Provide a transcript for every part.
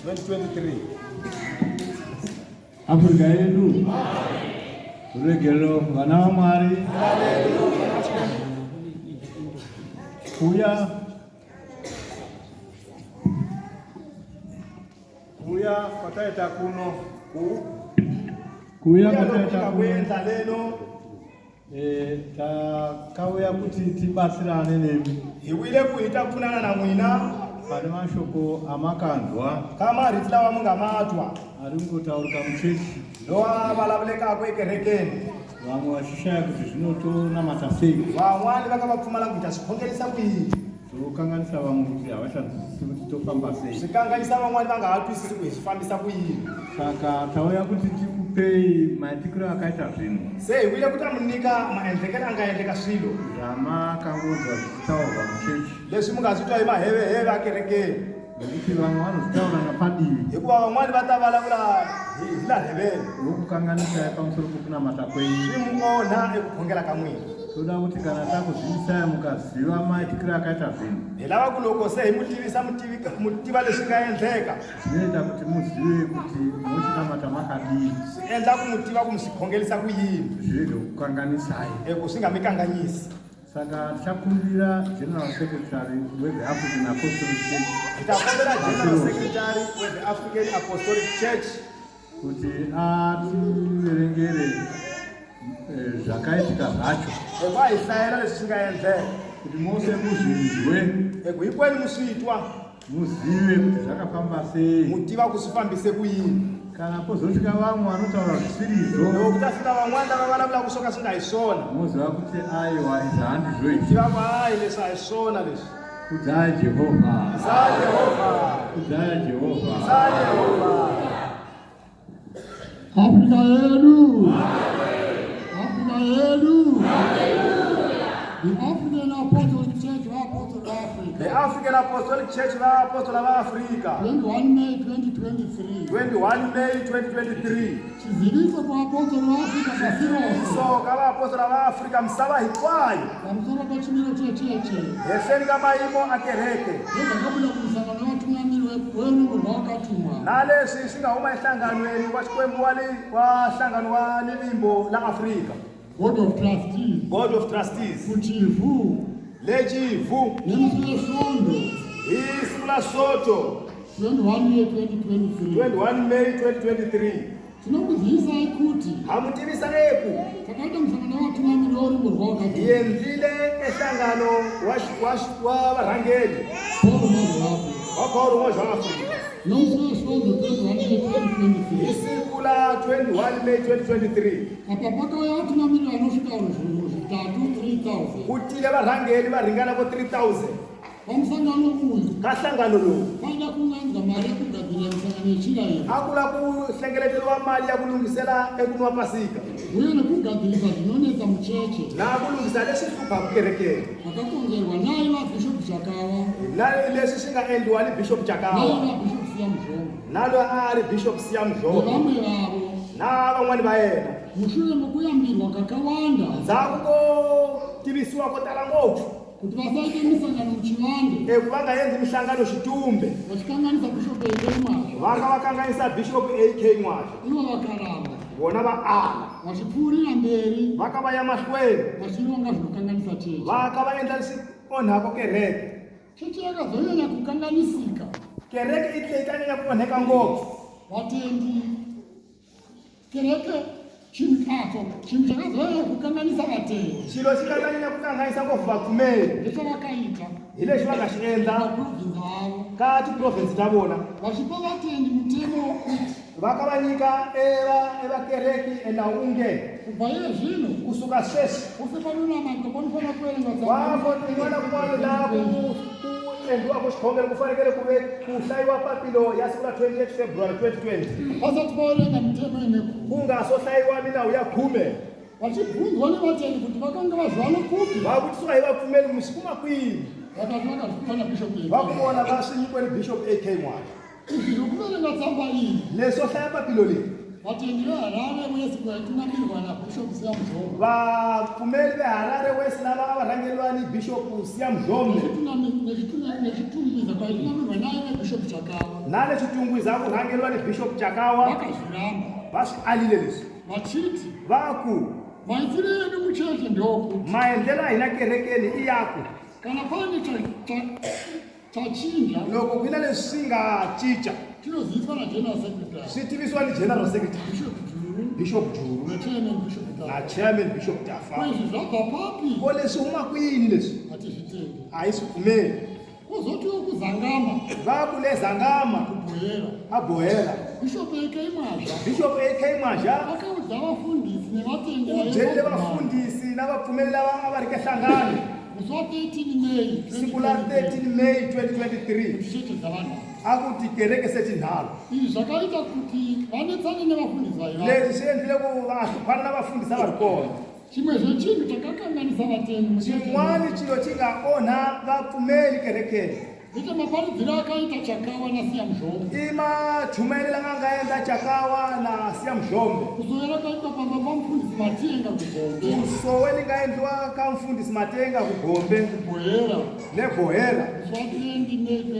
2023. Africa yedu. Regelo vana wa Mwari. Kuya kwataita kuno kuya kwataita kuenza leno takauya kuti tibatsirane nemi iwile kuita kunana na mwina pane mashoko amakanzwa kama ritlawa mungamatwa ari ngotaurika muchechi ndoa valavuleka kwekerekeni vamwe vachishaya kuti zvinotonamata sei vamwani vakavapfumala kuita zvikhongeresa kuii tokanganisa vamwe kuti havachazwisisi kuti tofamba sei zvikanganisa vamwani vangavatwisisi kuzvifambisa kuii saka tauya kuti tikupei maitikiro akaita zvinhu sei wile kuti amunika maendlekelo angaendeka svilo zvamakangonzwa zvichitaurwa muchechi leswi mungazvitwa maheveheve akerekeni nokuti vamwe vanozvitaura napadivi hikuva vamwani vatavulavula hilarhevele vokukanganisai pamusoro pokunamata kwenyu zvimuona ekukhongela kamwini toda kuti kana takuzivisai mukaziva maitikiro akaita zvinhu hi lava ku loko se hi mutivisa mutiva leswi nga endleka zvinoita kuti muzive kuti muchinamata makadii swi endla ku mutiva ku mi swi khongelisa ku yini zvirege kukanganisai eku swi nga mi kanganyisi saka tichakumbira general secretary weVAAPOSTORA Apostolic Church hi ta kombela general secretary weVEAFRICA Apostolic Church kuti ativerengere zvakaitika zvacho eku a hi hlayela leswi swi nga endleka kuti mose muzvinzwe eku hinkwenu mi swi twa muzive kuti zvakafamba sei mutiva ku swi fambise ku yini kana pozosvika vamwe vanotaura zvisirizo loko ta fika van'wani lava vulavulaka swo ka swi nga hi swona moziva kuti aiwa izvi handizvo izvi tiva ku hayi leswi a hi swona leswi kudzaya Jehovha sa Jehovha kudzaya Jehovha sa Jehovha Afrika yedu Afrika yedu The African Apostolic Church VAAPOSTORA Africa the African Apostolic Church VAAPOSTORA VAAFRICA 21 May 2023 21 May 2023 chizivisa kuapostoli vaAfrica pasirose soka vaapostoli vaAfrica misava hinkwayo pamusoro pechimiro checheche heseni ka mayimo a kereke nezvakabuda kumusangano wevatungamiri wenungo rwawakatumwa na leswi swi nga huma ehlanganweni wa xikwembu wa nhlangano wa livimbo la Afrika Board of Trustees kuchivu lechivu nemsilesondo hi siku la soto 21 May 2023 21 May 2023 tinokuzivisa kuti hamutivisa eku takaita musangano wevatungamiri werungo rwawakatumwa hi endlile enhlangano wa varhangeri wa Paul Mozha wa Afrika nomsilesondo 21 May 2023 hi siku la 21 May 2023 apa pakauya vatungamiri vanosvika zvinhu zvitatu 3000 kutile varhangeri va ringana ko 3000 pamusangano uyu ka nhlangano lowu vaida kunganzwa mari yekugadzirira misangano yechilayini a ku la ku hlengeleteliwa mali ya ku lunghisela ekunwa pasika uye nekugadzirisa zvinonetsa mucheche na ku lunghisa leswi hluphaka kerekeni vakakonzerwa naiva bhishopu chakawa na leswi swi nga endliwa ni bishop Chakawa naiva bhishopu siya muzhongo na loyi a ri bishop Siya Mzhongo nevamwe vavo na van'wani va yena mushure mekuyambirwa kakawanda ndzhaku ko tivisiwa ko tala ngopfu kuti vasaite misangano muchivande eku va nga endli mihlangano xitumbe vachikanganisa bhishopu ekeimasho va nga va kanganyisa bishop AK Mwasha ivo vakaramba vona va ala vachipfuurira mberi va ka va ya mahlweni vachironga zvinokanganisa cheche va ka va endla leswi onhako kereke cheche yakazonyanya kukanganisika kereke i tlhe ta nyanya ku onheka ngopfu vatendi kereke chinhu chakazonyanya kukanganisa vatendi xilo xi nga ta nyanya ku kanganyisa ngopfu vapfumeli ndechavakaita hi lexi va nga xi endla maprovhinsi avo ka tiprovinsi ta vona vachipa vatendi mutemo wokuti va ka va nyika evakereki endhawu unge kubva iye zvino kusuka sweswi use panonamata panofanira kuverenga wako tin'wana kun'wana laha ku endliwaka xikhongelo ku fanekele ku ve ku hlayiwa papilo ya siku la 28 February 2020 vasati vaverenga mitemo ineku ku nga so hlayiwa milawu ya 10 vachibvunzwa nevatendi kuti vakanga vazwana kupi va vutisiwa hi vapfumeli musikuma kwini vakati vakazvipana bhishopu va ku vona va swi nyikiwele bishop AK Mwasha izvi zvokuverenga tsamba iyi leswo hlaya papilo leyi vatendi veharare wesi vaitungamirwa nabhishopu Siya Mzhongo vapfumeli veharare wesi lava a va rhangeriwa ni bishop Siya Mzhongo nechitumbisa nale chitungu zakurhangelwa nebishop Chakawa basi alilelesi vaku maendlela hina kerekeni iyaku loko kwina leswi nga cinca swi ni general secretary Bishop Juru na chairman Bishop Tafa ko leswi huma kwini leswi a hi swi pfumeli va ku le Zangama a bohela Bishop AK Maja ubyelile vafundhisi na vapfumeli lava a va ri ke hlangano siku la 13 May 2023 akuti kereke setinhalo leswi swi endlile ku vahluphana na vafundhisi va ri kona xin'wana xilo xi nga onha vapfumeli kerekeni i machumele lama nga endla Chakawa na siya Mzhombe usoweni nga endliwa ka mfundhisi Matenga kugombe le bohela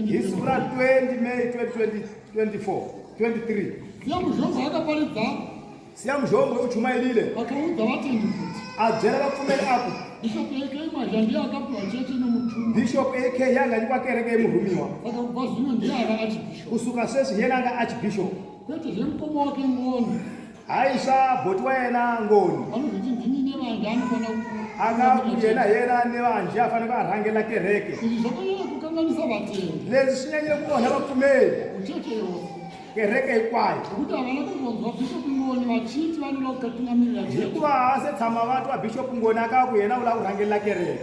hi siku ra 20 May 2023 siya Mzhombe u chumayelile a byela vapfumeli aku Bishop AK yanga nyikwa kereke imurhumiwa kusuka sweswi yena nga archbishop hayi swa boti wa yena Ngoni anga yena ne vanji a fanele va rhangela kereke leswi swi nyanyile ku onha vapfumeli kereke hinkwayo hikuva a se tshama va twa Bishop Ngoni aka ku yena u lava ku rhangelela kereke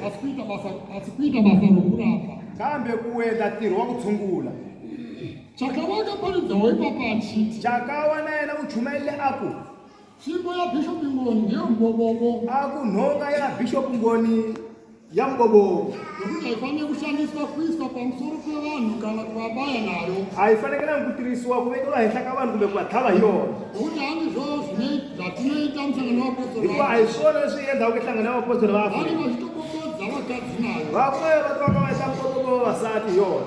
kambe ku endla ntirho wa ku tshungula Chakawa na yena u chumayelile aku aku nhonga ya Bishop Ngoni ya Mbobo a yi fanekelanga ku tirhisiwa ku vekeriwa henhla ka vanhu kumbe ku va tlhava hi yona hikuva a hi swona leswi endlaka ku hlangana na vaapostoli va Afrika vakwe va tivaka va endla mbobobo vavasati hi yona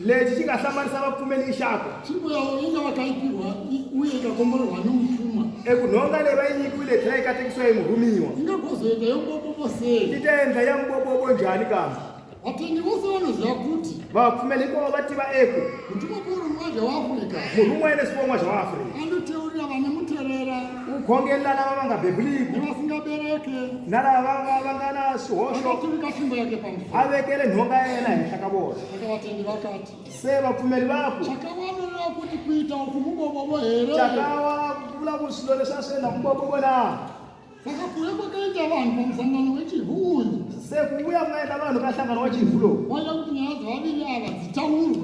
lexi xi nga hlanganisa vapfumeli i xako eku nhonga leyi va yi nyikiwile tlhela yi katekisiwa hi murhumiwa yi ta endla ya mbobobo njhani kambe vapfumeli hinkwavo va tiva eku munhu un'wana leswi wa Afrika u khongela lava va nga bebuliki na lava va nga na swihoxo a vekele nhonga ya yena henhla ka vona se vapfumeli vaku Chakawa ku vulavula swilo leswi a swi endla mbobobo na se ku vuya ku nga endla vanhu ka nhlangano wa Chivu lowu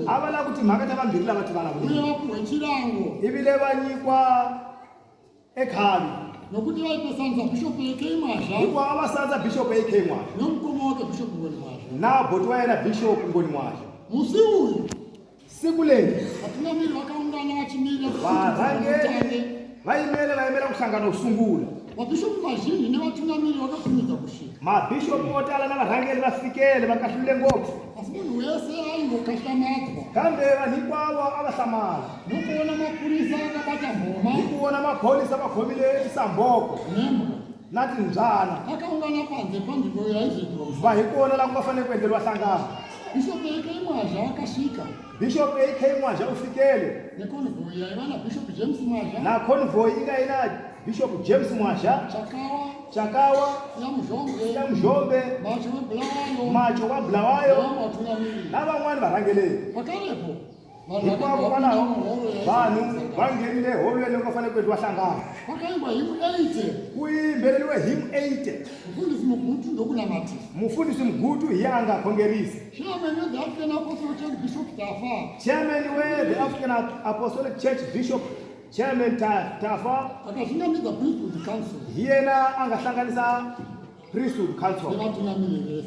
a va lava ku timhaka ta vambirhi lava ti vulavula ivile va nyikwa ekhavi hikuva a va sandza Bishop AK Maja na boti wa yena Bishop Ngoni Maja siku leri varhangeri va yimela ku hlangana ku sungula mabishopu vo tala na varhangeri va fikele va kahlule ngopfu kambe vanhu hinkwavo a va hlamala hi ku vona maphorisa va khomile tisamboko na timbyana va hi ku vona laha ku va fanele ku endleriwa hlangano Bishop AK Maja u fikele na convoy yi nga yi na Bishop James Maja Chakawa ya Mzhombe Macho wa Bulawayo na van'wana varhangeleli hinkwavo kwalaho vanhu va nghenile holweni loko va fanele ku endliwa hlangano ku yimbeleliwe hymn 80 mufundhisi Mgutu hi yanga khongerisi chairman we the African Apostolic Church Bishop Chairman Tafa hi yena a nga hlanganisa priesthood council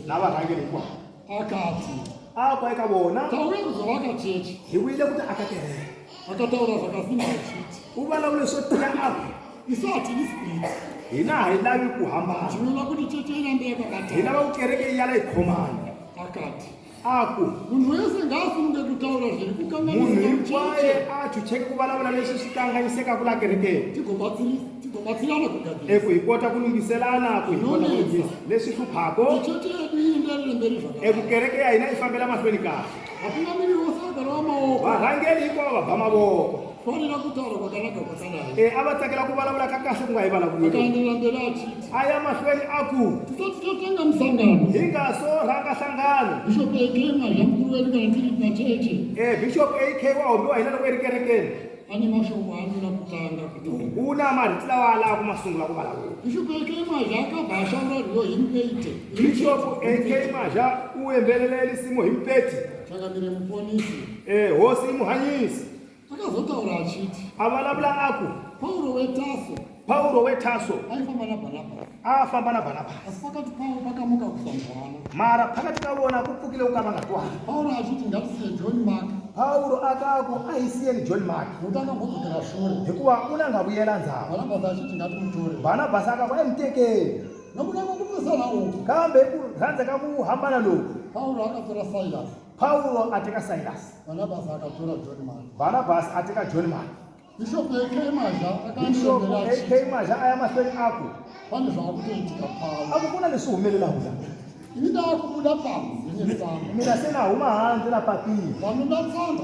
na varhangeri hinkwavo apa eka vona hi wile kuti aka kereke u vulavule swo tiya apa hina a hi lavi ku hambana hi lava ku kereke yi yala hi khomana aku munhu wese ngaasunge kutaura zviri munhu kukanganisira hinkwaye achucheke kuvulavula leswi swi kanganiseka kula kerekeni tigobatsirana kugadzirisa eku hi kota ku lunghiselana ku hi kota ku lunghisa leswi hluphako icheche yedu ienderere mberi zvakanaka eku kereke ya hina yi fambela mahlweni kahle vatungamiri vose vagara vamaoko varhangeri hinkwavo va ba mavoko fanira kutaura kwakanaka kwakadai a va tsakela ku vulavula ka kahle ku nga hi vulavuleli akaenderera mberi achiti a ya mahlweni aku tisati tatanga musangano hi nga so rhanga nhlangano bishop ekema zvamukuru wedu kana tiri pacheche bishop AK wa hombiwa hina loko yi ri kerekeni ane mashoko aanona kutanga kutonga u na marito lawa a lava ku ma sungula ku vulavula bishop ekema zvakabva ashaura rwiyo himpeite bishop AK mazha u yembelele risimu hi mpeti chakamire muponisi hosi i muhanyisi akazotaura achiti a vulavula aku Paulo wetaso aifamba na Barnabasi asi pakati pavo pakamuka kusamboana mara phakati ka vona ku pfukile ku ka va nga twani Paulo achiti ngatisiye John Mark Paulo akaku a hi siyeni John Mark mutanga ngodzokera shure hikuva u na nga vuyela ndzhaku Barnabasi achiti ngatimutore Barnabasi akaku a hi mutekeli nokuda kwokupesana uku kambe ku rhandza ka ku hambana loku Paulo akatora Silas Paulo a teka Silas Barnabasi akatora John Mark Barnabasi a teka John Mark Bishop Ekemaja Bishop akaenderera AK mazha a ya mahlweni aku pane zvaakutoitika Paulo aku ku na leswi humelelaka la ini ndaakubuda panze nesango mina se na huma handle la papila vanhu ndatsanda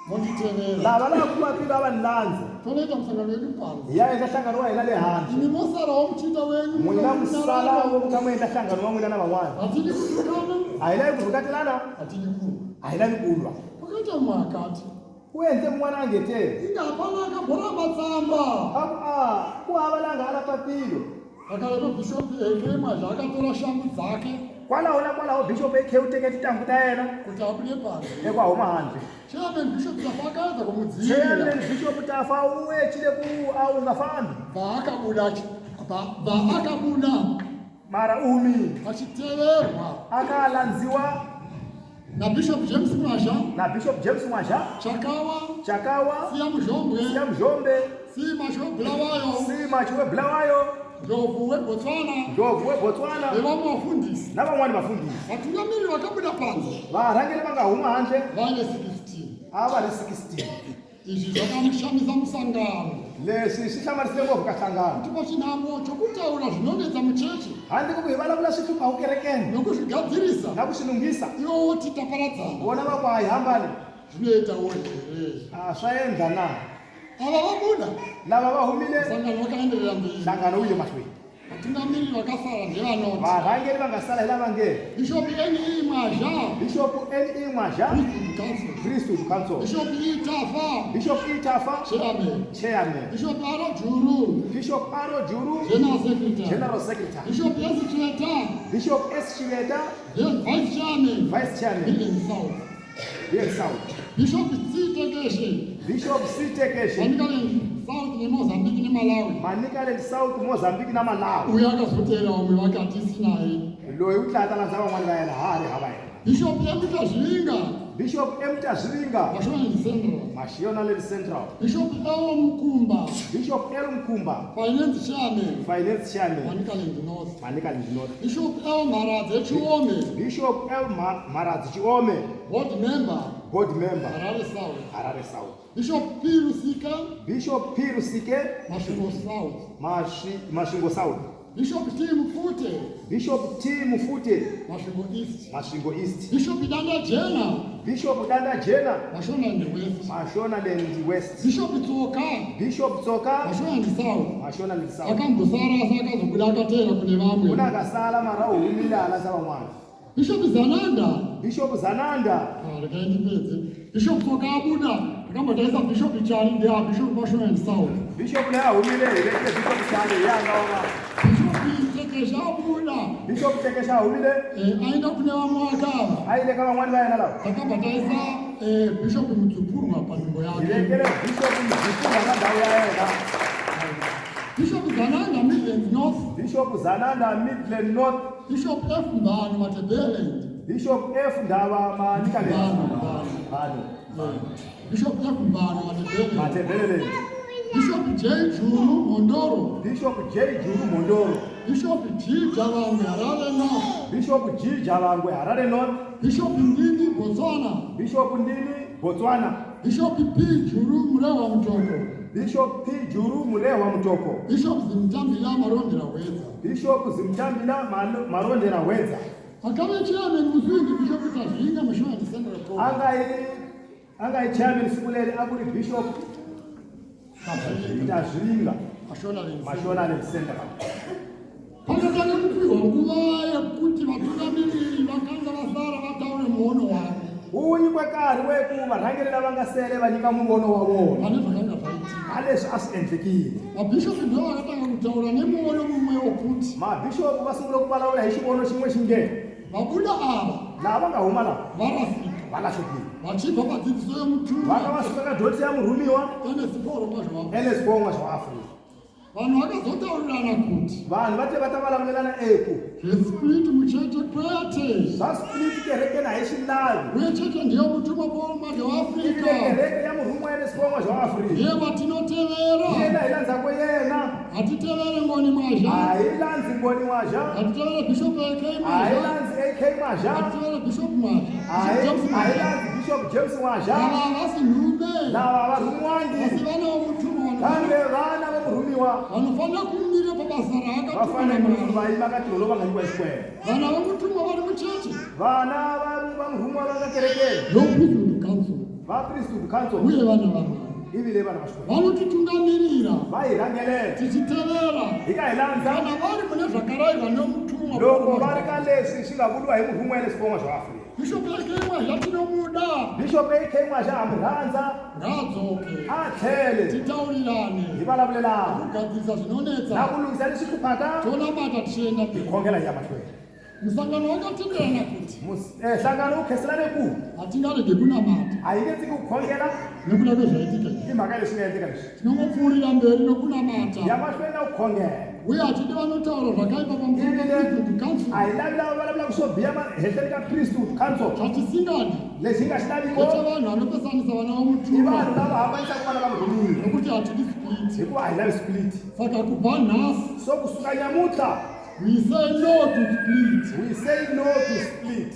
monditevera lava lava ku papila va ni landza tonoita musangano wedu panze hi ya endla nhlangano wa hina le handle ini mosarawo muchita wenyu n'wina musala wo ku ta mu endla nhlangano wa n'wina na van'wana hatidi kutukana a hi lavi ku rhukatelana hatidi kulu a hi lavi kulwa pakaita mwakati ku endle mun'wana a ngetele ingapana akabhora matsamba aku ku hava la nga ala papilo akalepo Bishop Ekemaja akatora shangu dzake kwalaho na kwalaho Bishop AK u teke tintangu ta yena kuti abude panze eku a huma handle chairman Bishop Tafa akaedza kumudzivirira chairman Bishop Tafa u wechile ku a u nga fambi vaakabuda mara u humile achiteverwa akalandziwa na Bishop James Mwasha na Bishop James Mwasha Chakawa siya muzhombwe siya mzhombe si mashobulawayo si machiwe bulawayo ndlovu webotswana ndlovu webotswana nevamwe vafundisi na van'wani vafundisi vatungamiri vakabuda panze varhangeri va nga huma handle vane 16 a va ri 16 izvi zvakamushamisa musangano leswi swi hlamarisile ngopfu ka nhlangano kuti pachinhamo chokutaura zvinonetsa mucheche handle ko ku hi vulavula swi hluphaku kerekeni nokuzvigadzirisa na ku swi lunghisa iwowo titaparadzana vona va ku a hi hambani zvinoita wodherezi swa endla na ava vabuda lava va humile musangano wakaenderera mberi nhlangano wu ye mahlweni vatungamiri vakasara ndevanoti varhangeri va nga sala hi lava nge Bishop NE Mwasha Bishop NE Mwasha priesthood council Bishop Tafa Bishop Tafa chairman Bishop Juru Bishop Juru general secretary Bishop S. Chiveta vice chairman Bien South Bishop C. Tekeshe South neMozambique neMalawi Manicaland South Mozambique na Malawi uyo akazotevera vamwe vakati sinaye loyi u tlata landza van'wani va yena ha ri hava yena Bishop Mutazvilinga Bishop Mutazvilinga Mashionaled Central Bishop L. Mkumba Bishop L. Mkumba finance chairman Manicaland North Bishop L. Maradze Chiome Bishop L. Maradze Chiome board member Harare South Bishop P. Rusike Masvingo South Bishop T. Mufute Masvingo East Bishop Danda Jena Mashonaland West Bishop Tsoka Mashonaland South akambosara asi akazobuda akatera kune vamwe unakasala mara uhumile aladza van'wana Bishop Zananda rekaindipedze Bishop Tsoka abuda akambotaisa Bishop Chari ndea Bishop Mashonaland South Bishop leya humile hireke Bishop Chari yanga wanga Bishop Tekesha humile aenda kune vamwe vakava aile ka van'wani va yena lava takambataisa Bishop Mudzupurwa panzvimbo yake hirekele Bishop Mudzupurwa ka ndhawu ya yena Bishop Zananda Midland North Bishop Zananda Midland North Bishop F. Mbano Matebele Bishop F. Ndava Manicaland Bishop F. Mbano Matebele Bishop J. Juru Mondoro Bishop J. Juru Mondoro Bishop G Jalangwe Harare North, Bishop G Jalangwe Harare North, Bishop Ndini Botswana, Bishop Ndini Botswana, Bishop P Juru Mulewa Mtoko, Bishop P Juru Mulewa Mtoko, Bishop Zimtambila Marondera Weza, Bishop Zimtambila Marondera Weza. Akabe chairman Muzungu Bishop Tazinga Mashona Central Province. Anga chairman sikulele akuri Bishop Tazinga Mashona Central. Pakatanga mkwiwa nguva yakuti vatungamiri vakanga vasara vataure muono wavo. Uyi kwekari weku varhangelera vangasele vanyika muono wavo. Vane zvakanga zvaitika. Alesvi asiendlekile. Mabhishopu ndivo vakatanga kutaura nemuono mumwe wokuti mabhishopu vasungula kuvulavula hi xivono xin'we xingene. vabuda ava lava nga huma lava varasika valahlekile. vachibva padzidziso yemutumwa vanga vasuka ka dyondzo ya murhumiwa NSPO swa Afrika. vanhu vakazotaurirana kuti vanhu vate va ta vulavulelana eku zvespiriti mucheche kwete swa spiriti kereke na hi xilavi uye cheche ndiyo mutumwa paumadhe waafrika kereke ya murhumu wa NSPO swa Afrika. ndiye vatinotevera yena hi landza ku yena hatitevere ngoni mazha hayi landzi ngoni mazha hatitevere bishop AK hayi mazha landzi AK mazha hatitevere bishop mazha hayi landzi Bishop James mazha ava vasinhume lava varhumiwangi vasivana vomutumwa kambe vana va murhumiwa vanofanira kumira pabasa vafanele raakatumwa vaima ka tilo va nga nyikiwa xikwembu. vana vomutumwa vari mucheche vana va murhumiwa va nga kerekeni lopriesthood council va priesthood council uye vana vamwe ivile vana va xikwembu vanotitungamirira va hi rhangeleta tichitevera hi ka hi landza kana vari mune zvakarayirwa nemutumwa loko va ri ka leswi swi nga vuriwa hi murhumu wa NSPO swa Afrika. bishop yakemwa yatinomuda Bishop AK mazha ha mu rhandza ngaadzoke a tlhele titaurirane hi vulavulelana kugadzirisa na zvinonetsa ku lunghisa leswi hluphaka tonamata tichienda hi mberi khongela hi ya mahlweni. musangano wakatenderana kuti nhlangano wu kheselane ku hatingarege kunamata a hi nge tsiki ku khongela nekuda kwezvaitika i mhaka leswi nga endleka leswi tinongopfuurira mberi nokunamata ya mahlweni na ku khongela. uye hatidi vanotaura zvakaipa pamusoro council a hi lavi lava vulavulaka swo biha ehenhleni ka priesthood council zvatisingadi leswi hi nga xi laviko kuti vanhu vanopesanisa vana i vomutumwa vanhu lava hambanisaka vana va murhumiwa nokuti hatidi split hikuva a hi lavi split. saka kubva nhasi So kusuka nyamutlha we say no to split we say no to split.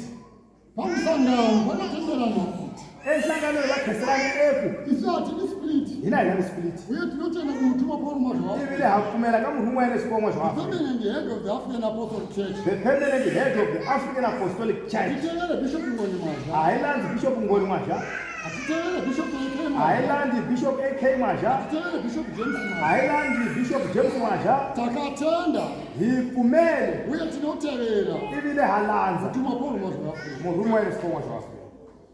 pamusangano vakatenderana kuti enhlanganweni va kheselane eku isu hatidi split hina hi lavi split. uye tinotenda kumutumwa pauruma zvavo ivile ha pfumela ka murhumu wa NSPO swa Afrika. permanent head of the African Apostolic Church The permanent head of the African Apostolic Church. hatitevere bishop ngoni mazha a hi landzi Bishop Ngoni mazha hatitevere bishop AK a hi mazha landzi Bishop AK mazha hatitevere bishop James a mazha hi landzi Bishop James mazha takatenda hi pfumele uye tinotevera ivile ha landza mutumwa pauruma zvaafrika murhumu wa NSPO swa Afrika.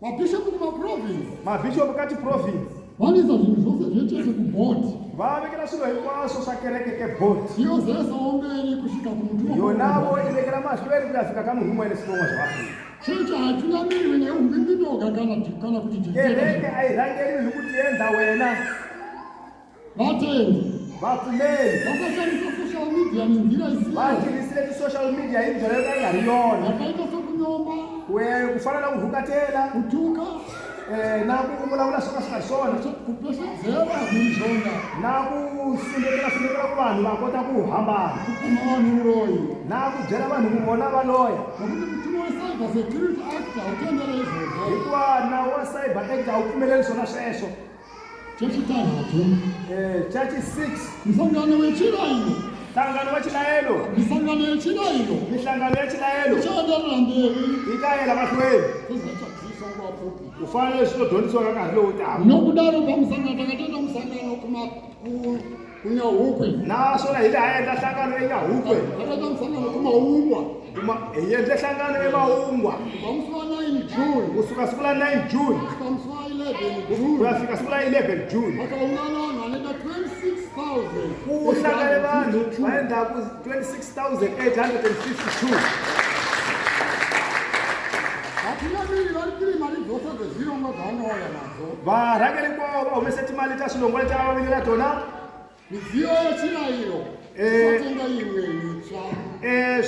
mabhishopu kumaprovince mabhishopu ka tiprovince vanoisa zvinhu zvose zvecheche kubhodi va vekela swilo hinkwaswo swa kereke ke board iyo zesawo mberi kusvika kumutumwa yonavo i vekela mahlweni ku ya fika ka murhumu wa NSPO swa Afrika. cheche hatungamirwi neumbindinoga kana kuti kereke a yi rhangeriwi hi ku tiendla wena. vatendi vapfumeli vakashandisa social media nenzira va isiyo tirhisile ti-social media hi ndlela yo ka yi nga ri yona yakaita sokunyomba ku fana na ku vhukatela kutuka na ku vulavula swo ka swi nga ri swona kupesedzera mhizhonga na ku sundekela ku vanhu va kota ku hambana kukuma vanhu uroyi na ku byela vanhu ku vona va loya nokuti mutumwa wecyber security act hautendere izvozvo hikuva nawu wa cyber act a wu pfumeleli swona sweswo. chechitanhatu chachi 6 musangano wechirayiro nhlangano wa chilayelo misangano yechirayiro mihlangano ya chilayelo ichaenderera mberi yi ta yela mahlweni zvezvachadzidziswa nguva pfupi ku fana leswi to dyondzisiwa ka nkarhi lowu taka nokudaro pamusangano takatenda musangano kunyahukwe naswona hi le ha endla nhlangano enyahukwe takaita musangano kumaungwa hi endle nhlangano emahungwa pamusi wa 9 june kusuka siku la 9 june pamusi wa 11 ku june ya fika siku la 11 june vakaungana vanhu vanoita 26,000 ku hlangane vanhu va endlaku 26,852 hatungamiri vari tiri mari dzose dzezvirongwa zvavanouya nadzo varhangeri kwavo va humese timali ta swilongwa leti a va vinela tona midziyo yechirayiro vatenga imwe mitsva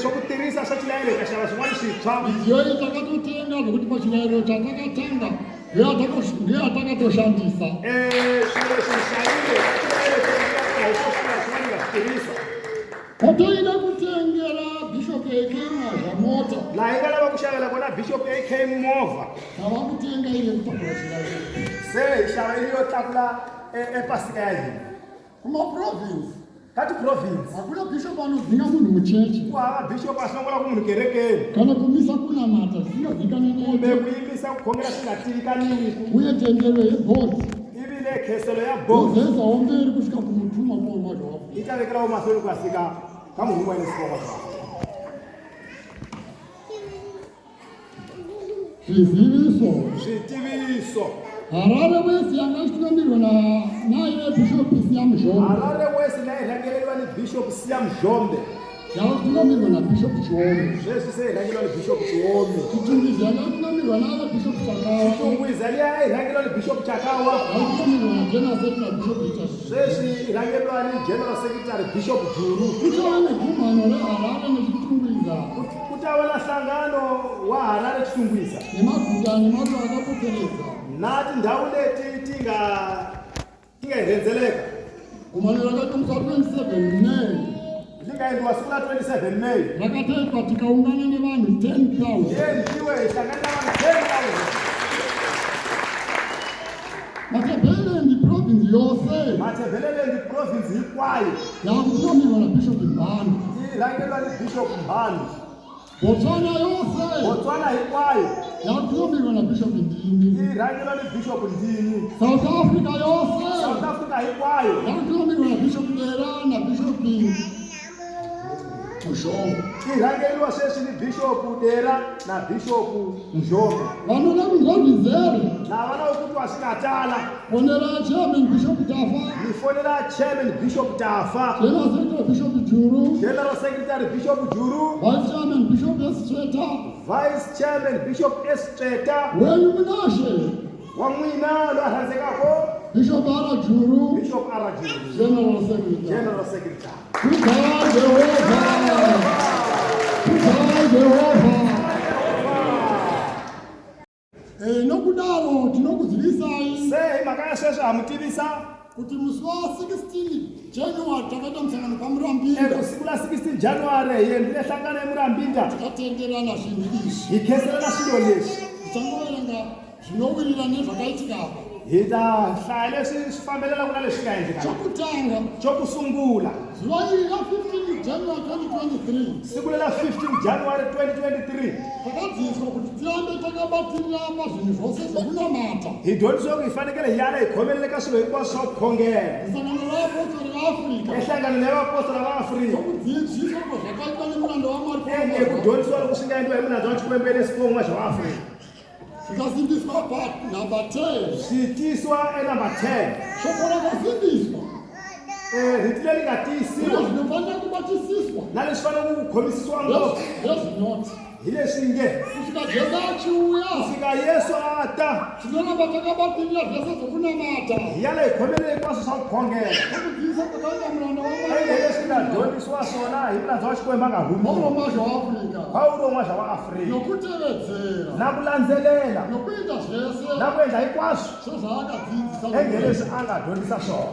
swo ku tirhisa swa chilayelo hi ka xava swin'wana swintshwa midziyo iyi takatotenga zvokuti pachirayiro chatakatanga ndeyatakatoshandisa swilo leswi hi xavile hi swo swin'wana swin'wana hi nga swi tirhisa tatoida kutenga AK mota. La ingala bakushayela kona Bishop AK movha. Abakutenga ile kutokoshela. Se ishaba iliyo takula epasika yazi. Kuma province. Kati province. Akuna bishop anozinga munhu muchechi. Kwa bishop asongola ku munhu kerekeni. Kana kumisa kuna mata zvinozika nene. Kumbe kuimisa kukhongela singatirikani Uye tendele yeboard. ibile kheselo ya boss. Uzeza omberi kusvika kumutuma kwa mwadwa wapo. Itavekela umasoni kwasika kamunhu waine sipoko. Zvitiviso. Harare wesi yakashinamirwa naye Bishop Siam Zhombe. Harare wesi nairangirwa ni Bishop Siam Zhombe. Yakashinamirwa na Bishop Zhombe. Zvese seirangirwa ni Bishop Zhombe. Chitungwizi yakashinamirwa naye Bishop Chakawa. Chitungwizi yairangirwa ni Bishop Chakawa. Yakashinamirwa na General Secretary Bishop Chakawa. Zvese irangirwa ni General Secretary Bishop Juru. Kutawa negumano reHarare nechitungwiza. Kutawa na hlangano wa Harare chitungwiza. Nemaguta nemato akapoteredza. Nati ndau leti tingahenzeleka. Gumano rakaitwa 27 May. Lingaendwa siku la 27 May. Rakaitwa tikaungana nevanhu 10,000. Ndiwe hlangana navanhu 10,000. Matebelendi province yose. Matebelendi province hinkwayo. Yakutumirwa na Bishop Mbani. Irangirwa ni Bishop Mbani. Botswana yose. Botswana hinkwayo. Yakutumirwa na Bishop Ndini. Irangirwa ni Bishop Ndini. South Africa yose. South Africa hinkwayo. Yakutumirwa na Bishop Dera na Bishop Mzhombe. Irangirwa sweswi ni Bishop Dera na Bishop Mzhombe. Vanoda kunzvambizere. Navana vokuti vasingatala. Fonera Chairman Bishop Tafa. Nifonera Chairman Bishop Tafa. General Secretary Bishop Juru. General Secretary Bishop Juru. Vice Chairman Bishop Estreta. Vice Chairman Bishop Estreta. Wenyu Munashe. Wamwina lwahanzekako. Bishop Ara Juru. Bishop Ara Juru. General Secretary. General Secretary. Kukai Jehova. Kukai Jehova. Nokudaro tinokuzivisai. Sei makaya sweswi hamutivisa. Kuti musi wa 16 January takaita musangano paMurambinda. Siku la 16 January yendile hlangano eMurambinda. Takatenderana zvinhu izvi. Hikheselana swilo leswi. Tichangoverenga zvinowirira nezvakaitika apa. Hita hlaya leswi swi fambelela kuna leswi nga endleka. Chokutanga. Chokusungula. Zuva iri ra 15 January 2023. Siku lela 15 January 2023. Takadzidziswa kuti tirambe takabatirira pazvinhu zvose zvekunamata. Hi dyondzisiwa ku hi fanekele hi yana hi khomelele ka swilo hinkwaswo swa ku khongela. Nsangano vaapostoli vaAfrika. Enhlanganweni ya vaapostoli va Afrika. Kudzidziswa kwazvakaitwa nemuranda waMwari Ku dyondzisiwa loko swi nga endliwa hi munandza wa Xikwembu leswipon'wa xa Afrika. zvikasimbiswa number 10. Switiswa enumber 10. Shoko rakasimbiswa. Riti leri nga tiyisiwa Zvinofanira kubatisiswa. na leswi fanele ku khomisisiwa ngopfu Yes, not. hi leswi nge Kusvika Jesu achiuya. fika Yesu a ta Tinoramba takabatirira zvese zvokunamata. hi yana hi khomelele hinkwaswo swa ku khongela. Kudzidzisa kwakaita muranda Ende waMwari. leswi nga dyondzisiwa swona hi munandza wa Xikwembu a nga humi. Mauroma zvaAfrika. Paulo n'wana wa Afrika Nokutevedzera. na ku landzelela Nokuita zvese na ku endla hinkwaswo sezvaakadzidzisa. enge leswi a nga dyondzisa swona.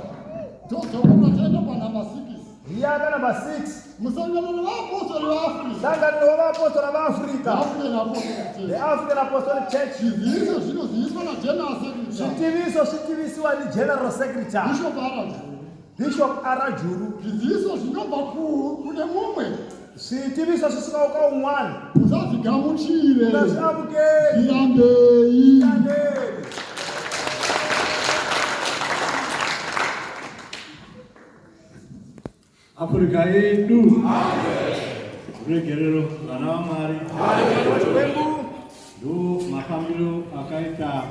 Tozokuva taenda panhamba 6. Hi ya ka number 6. Musangano wevaapostoli vaAfrika. Nhlangano wa vaapostoli va Afrika. African Apostolic The Church. African Apostolic Church. Zviziviso zvinoziviswa naGeneral Secretary. Switiviso swi tivisiwa ni General Secretary Bishop Ara Juru. Bishop Ara Juru. Zviziviso zvinobva kune mumwe. Switiviso swi suka ka un'wana. Musazvigamuchire. Leswi amukeli. Zvirambei. Afrika yedu. Uregerero vana vaMwari. Xikwembu Ndo mafambiro akaita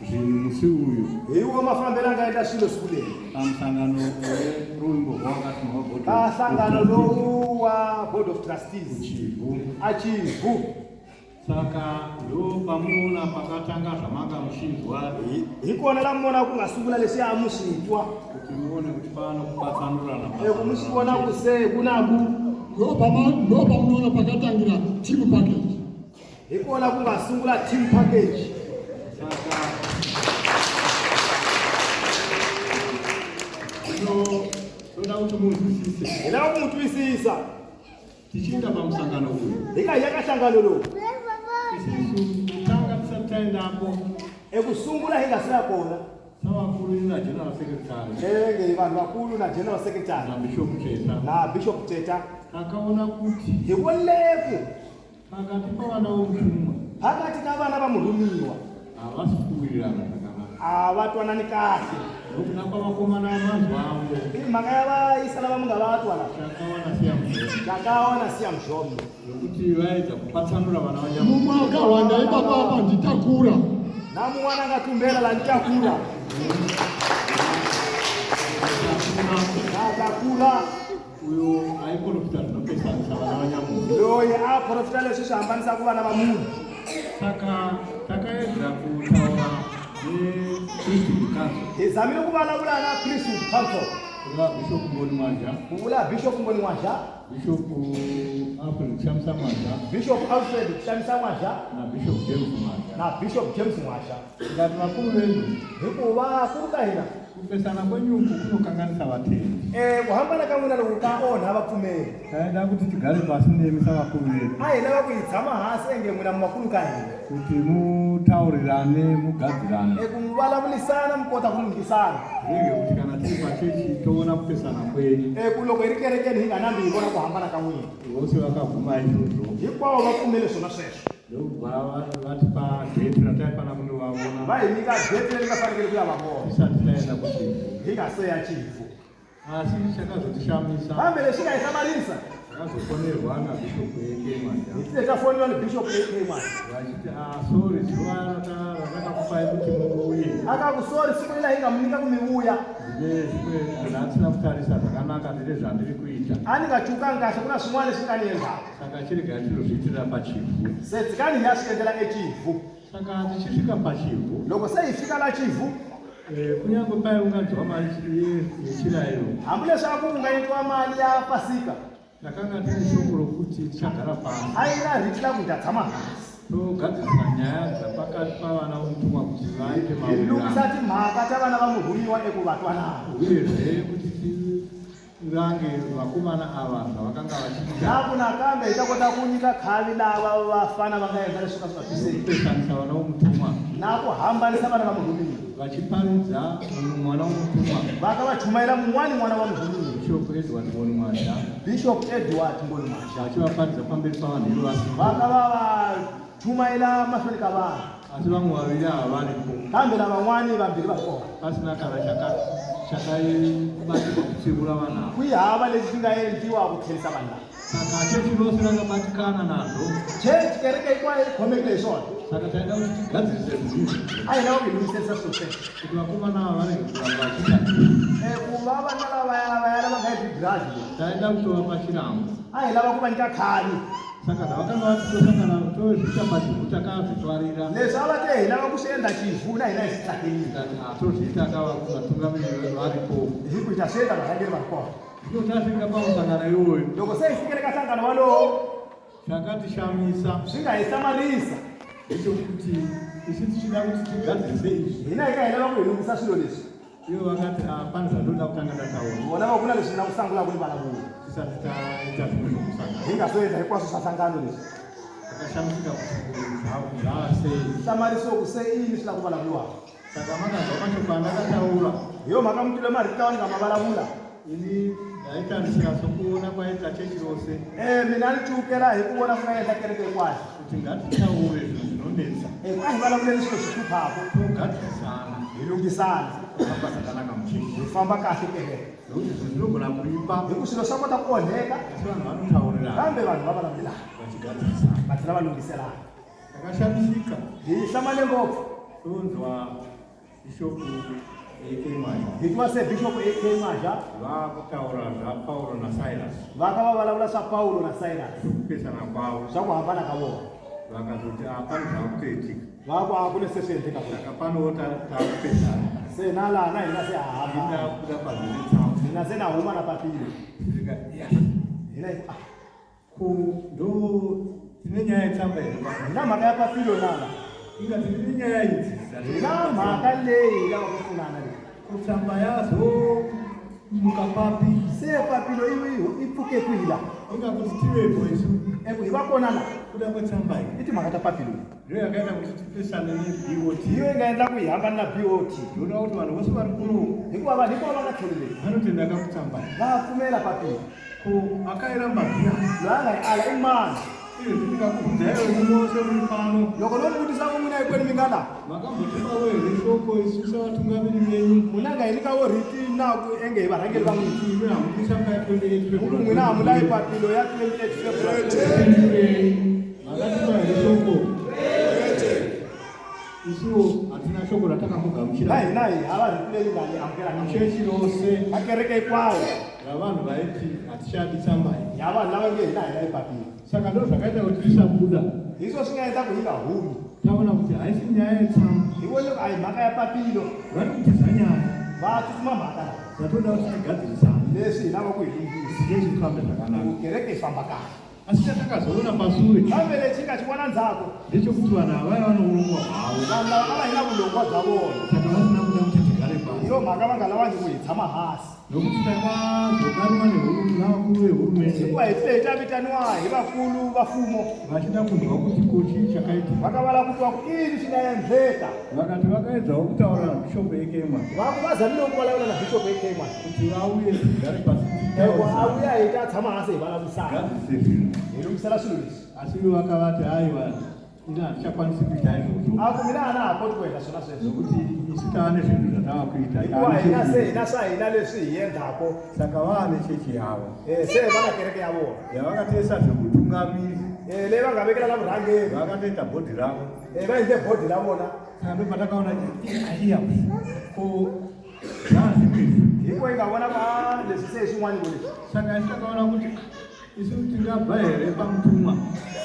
zvinhu musi uyu hiwo mafambelo angaenda swilo siku leri pamusangano werumbo rwakatumwa ka nhlangano lowu wa Board of Trustees Chivu. achivhu. Saka ndo pamunoona pakatanga zvamanga muchinzwa Hi kona la mona ku nga sungula leswi a mu swi twa. kuti muone kuti pano kupatsanurana Ku mu swi vona ku se ku na ku Ndopamunoona pakatangira team package. hi kona ku nga sungula team package. Saka toda kuti munzwisise Hi lava ku mu twisisa tichinda pamusangano uyu hika yakahlangano lo isisu tanga tisataendapo ekusungula hingasina kona savakuru na general secretary nge vanhu vakulu na general secretary na bishop Teta takaona kuti hikulepo pakati pavana vomutumwa pakati kavana vamurumiwa havasikuwirirana zvakanaka havatwanani kahle nokuna kwavakomana vamazuva avo mhaka yavaisa lava munga vatwana takaona siya muzvomo nokuti vaedza kupatsanura vana vanyama mumwaka wandaiva papa nditakura namumwana akatumbera landitakura takura uyo aiprofita zvinopesanisa vana vanyamusi loyi aprofita leswi swi hambanisa ku vana va munhu saka takaedza kutaura nepriesthood council hizamile ku vulavula na priesthood council kuvula bishop Ngoni Mwaja kuvula bishop Ngoni Mwaja bishop Alfred Kushamisa Mwaja bishop Alfred Kushamisa Mwaja na bishop James Mwaja na bishop James Mwaja ngati vakuru venyu hikuva kuri ka hina kupesana kwenyuku kunokanganisa vatendi kuhambana kamwe na loko ka onha vapfumeri taida kuti tigare pasi nemi savakuru vedu a hi lava ku hi tshama hansi enge n'wina mumakulu ka hina kuti mutaurirane mugadzirane ku vulavulisana mi kota ku lunghisana rege kuti kana tiri pachechi toona kupesana kwenyu ku loko hi ri kerekeni hi nga nambi hi vona ku hambana ka n'wina vose vakabvuma izvozvo hinkwavo va pfumele swona sweswo ndokubva vatipa date rataifana kundovavona va hi nyika date leyi nga fanekele ku ya va vona isati taenda kuchifu hi nga se ya chifu asi chakazotishamisa kambe lexi nga hi hlamarisa takazofonerwa nabishop AK Mwaja hi tlile ta foniwa ni bishop AK Mwaja vachiti sorry zuva ratakakupai kuti muuye akaku sorry siku ila hi nga mi nyika ku mi vuya zvimwe hatina kutarisa zvakanaka ndiri zvandiri kuita a ni nga cukangi kahle ku na swin'wana leswi nga ni endlaka saka chirega tirozviitira pachifu se tsikani hi ya swi endlela echifu saka tichisvika pachifu loko se hi fika la chifu kunyange paiunganzwa mari yechirayiro hambi leswaku ku nga endliwa mali ya pasika ndakanga tine shoko rokuti tichagara pasi a yi nga riti la ku hi ta tshama hansi togadzirisa nyaya dzapakati pavana vomutumwa kuti vaite hi lungisa timhaka ta vana va murhumiwa eku va twanana uyezve kuti tirange vakomana ava zvavakanga vachiita naku nakambe hi ta kota ku nyika khavi lava vafana va nga endla leswi ka swi nga twiseki kupesanisa vana vomutumwa na ku hambanisa vana va murhumiwa vachiparidza mwana womutumwa va ka va chumayela mun'wani n'wana wa murhumiwa bishop Edward Ngoni Mwaja bishop Edward Ngoni Mwaja vachivaparidza pamberi pavanhu ivo vasi va ka va va chumayela mahlweni ka vanhu asi vamwe vaviri hava varipo kambe na van'wani vambirhi va kona pasina kana chakaibatika kutsivura vanhu ava ku yi hava leswi swi nga endliwa ku tlherisa vanhu lava saka chechi rose rakabatikana nazvo chechi kereke hinkwayo yi khomekile hi swona saka taida kuti tigadzirise zvinhu a hi lava ku hi lunghiserisa swilo sweswo kuti vakomana ava varege kuramba vachiita ku va vana lavaya lava nga yi gradi leyi taida kutovapa chirango a hi lava ku va nyika khali saka zvavakanga vatitosangana tozviita pachivu takazvitwarira leswi a va te hi lava ku swi endla chivu na hina hi swi tsakelile tikati hatozviita vatungamiriri varipo hi ku hi ta swi endla varhangeri va ri kona ino tasvika pamusangano iwoyo loko se hi fikele ka nhlangano walowo zvakatishamisa swi nga hi hlamarisa ndechekuti isi tichida kuti tigadzirise izvi hina hi ka hi lava ku hi lunghisa swilo leswi ivo vakati pani zvandoda kutanga ndataura vona va vula leswi na ku sangula ku ni vulavula tisati taita zvimwe zvokusangana hi nga swo endla hinkwaswo swa nhlangano leswi takashamisika zvava sei hlamariso ku se ini swi la ku vulavuriwaka saka makazwa mashoko andakataura hi yo mhaka mutwile marito lawa ni nga ma vulavula ini ndaitarisira sokuona kwaita chechi rose mina ni cukela hi ku vona ku nga endla kereke hinkwayo kuti ngatitaure zvinhu zvinonetsa a hi vulavuleli swilo swi hluphaka togadzirisana hi lunghisana kufamba zvakanaka muchechi hi famba kahle kereke nokuti zvinhu zvinogona kuipa hi ku swilo swa kota ku onheka asi vanhu vanotaurirana kambe vanhu va vulavulelana vachigadzirisana va tlhela va lunghiselana takashamisika hi hlamale ngopfu tonzwa bishopu AK Mwaja hi twa se bishop AK Mwaja vakutaura zvaPaulo naSilas va ka va vulavula swa Paulo na Silas kupesana kwavo swa ku hambana ka vona vakazoti apani zvakutoitika va ku a ku ni se swi endleka kona saka panowo takupesana se na laha na hina se hamba ina kuda pazviritsamu hina se na huma na papilo hina ndo tine nyaya yetsamba here hina mhaka ya papilo nala ingati tine nyaya idzi hina mhaka leyi hi lava ku pfunana leyi kutsamba yazo mukapapi se papilo i pfuke kwila Ungakustiwe boys. Ivakonana. Kuda kwetsambai. Iti makata papilo. Ndiyo yakaita kuti tipesane neBOT. Iyo ingaenda kuihamba na BOT. Ndoda kuti vanhu vose vari kuno. Hikuva vanhu ipo vakatholele. Vanoti ndakakutsambai. Vapfumela papilo. Ko akairamba zviya. Langa ala imani. Iyo ndikakubvunza iwe munose muri pano. Loko nomubudisa kumuna ikweni mingana. Makambotipa wewe shoko isusa vatungamiri venyu. Munanga inikawo riti naku enge varangeri vamwe. Iwe hamudisa pa 28 February. Mwina hamudai papilo ya 28 February. Makatipa shoko. Isuo hatina shoko ratakamugamuchira. Nai havazvipileli ngani amukera Chechi rose. akereke ikwayo. Vanhu vaiti hatishandi tsambai. Yavanhu lava nge hinai papilo. Saka ndo zvakaita kuti tisabuda. Iso singaenda kunyika huru. Taona kuti haisi nyaya yetsamba. Iwone ai mhaka ya papilo. Vari kutiza nyaya. Vatuma mhaka. Zvatoda kuti tigadzirisane. Leswi hinava kuhilungisa. Zvinenge zvifambe zvakanaka. Kereke ifamba kahle. Asi chatakazoona pasure. Kambe lechika chimwana nzako. Ndechekuti vanhu havaya vanourongwa havo. Vanhu lava havahina kulongwa zvavona. Saka vasina kuda kuti tigare pasi. Iyo mhaka vangalawandi kuhitshama hasi. Nokuti takazokanwa navakuru vehurumende. Nguva yetileita vitaniwa hivakulu vafumo. Vachida kunzwa kuti kochi chakaitika. Vakavala kutiwa kuini chinaendleka. Vakati vakaedzawo kutaura nabhishopu ekemwa. Vakuvazamira kuvalaura nabhishopu ekemwa. Kuti vauye tigare pasi. Auya aita atshama hasi hivalavisana. Gadzise zvinhu. Hilungisela swilo leswi. Asi ivo vakavati haiwa ina hatichakwanisi kuita izvozvo. Ako mina hana hakoti kuenda swona sweswo. Nokuti isu tava nezvinhu zvatava kuita. Hikuva hina sahina leswi hi endlako. Saka vava nechechi yavo. Se vana kereke ya vona. Yavakatoisa zvekutungamiri. Leyi va nga vekela na vurhangeri. Vakatoita bhodhi ravo. Va endle bhodhi ra vona. Saka ndo patakaona aiya ko zvaazvimizvi. Hikuva yi nga vona va leswi se hi swin'wana leswi. Saka isi takaona kuti isu tingabva here pamutumwa.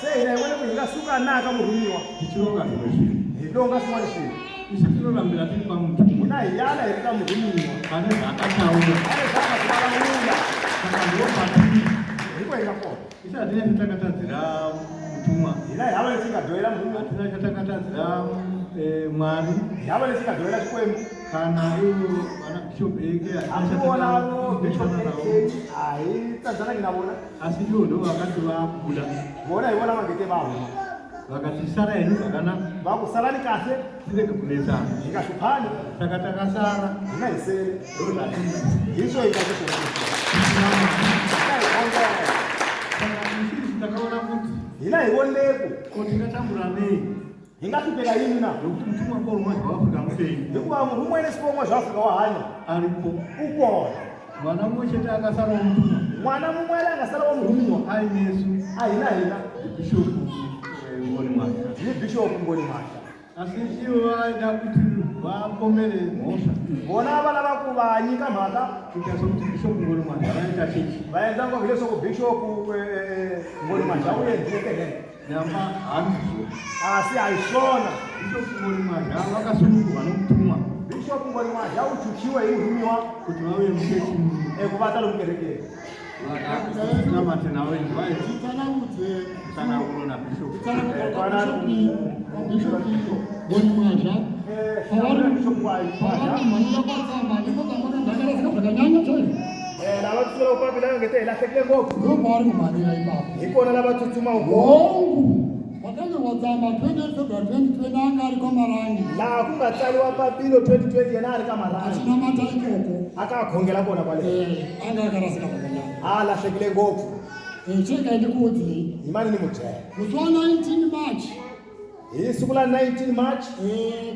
Se hina hi vone ku hi nga suka na ka murhumiwa. Tichironga zvimwe zvinhu. Hi longa swin'wana swilo. Isu tinorambira tiri pamutumwa. Hina hi yana hi ri ka murhumiwa. Pane zvakataura. Pane zvakavulavula. Saka ndo patiri. Hikuva hi nga kona. Isu hatina chatakatadzira mutumwa. Hina hi hava leswi hi nga dyohela murhumiwa. Hatina chatakatadzira Mwari. Hi hava leswi hi nga dyohela Xikwembu. Kana ivo vana bhishopu eke Hamuvona bhishopu eke a hi tsandzanangi na vona. asi ivo ndo vakati vabuda. Vona hi vona va ngete va huma. Vakati sara henyu zvakanaka. Va ku salani kahle. Tirege kunetsana. Hi nga hluphani. Saka takasara. Hi nga hi sele. Ndo zvatinda. Hi swo hi nga xiswona. Saka isisi takaona kuti Hina hi voneku. ko tingatambura nei. Hi nga hlupheka yini na? Nokuti mutumwa korumwa zvaafrika mupenyu. Hikuva murhi umwe neswon'we zwa Afrika wa hanya. Aripo. U kona. Mwana mumwe chete akasara mutumwa. N'wana mumwe la nga sala wa murhumiwa. Ainesu. A hina hina. Bishopu ngoni mwake. Hi bishop Ngoni Masha. Asi ivo vaida kuti vapomere mhosva. Vona va lava ku va nyika mhaka. Kuita sokuti bishopu ngoni mwake vanoita chechi. Va endla ngopfu leswaku bishop Ngoni Masha u endleke hena. Nyamba handizo. Asi a hi swona. Bishopu ngoni mwake vakasunungurwa nomutumwa. Bishop Ngoni Masha u chuchiwe hi murhumiwa. Kuti vauye muchechi. Ku va ta lomu kerekeni. Vakanamate navo vai Tsanangudze. tsanangudzo nabishopu. Bishop Ngoni Masha. Bishop wa Masha. Manya kwatsamba ndipo kamwana ndakara zvakanyanya chaizvo. Lava kusula upapila ngete hi lahlekile ngopfu. Ndo paari kumanira ipapo. Hi kona lava tsutsuma ngopfu. Hongu. Wakange watsamba 28 February 2020 anga ari kwamarangi. Laha ku nga tsaliwa papilo 2020 yena a ri ka marangi. Asina mata ikoko. Aka a khongela kona kwale. Anga akarasika zvakanyanya. A lahlekile ngopfu. Cheka ndikudzi. Hi mani ni mu byela. Musi wa 19 March. Hi siku la 19 March.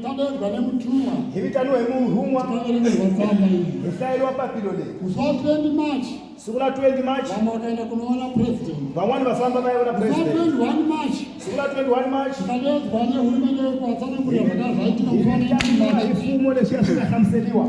Tadedzwa nemutumwa. Hi vitaniwe hi murhumwa. Takaerengerwa tsamba iyi. Hi hlayeriwa papilo leyi. Musi wa 20 March. Siku la 20 March. Vamwe vakaenda kunoona president. Van'wani va famba va ya vona Musi wa president. 21 March. Siku la 21 March. Tadedzwa nehurumende kwatsanangurira zvakazvaitika musi wa 19 Hi March. mfumo leswiya swi nga hlamuseriwa.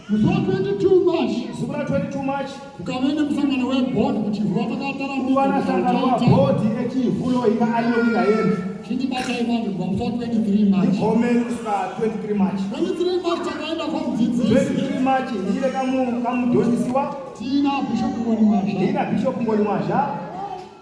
Musi wa 22 March. Siku la 22 March. Kukave nemusangano webhodi kuchivhura takatarambidzwa Ku va na nhlangano wa bodi echivulo hi nga aliyo hi nga endli. chitibatai vanhu kubva musi wa 23 Hi March. khomeni kusvika 23 March. 23 March takaenda kwamudzidzisi. 23 March hi yile ka mudyondzisiwa. Tina Bishop Ngoni Masha. Hi na Bishop Ngoni Masha.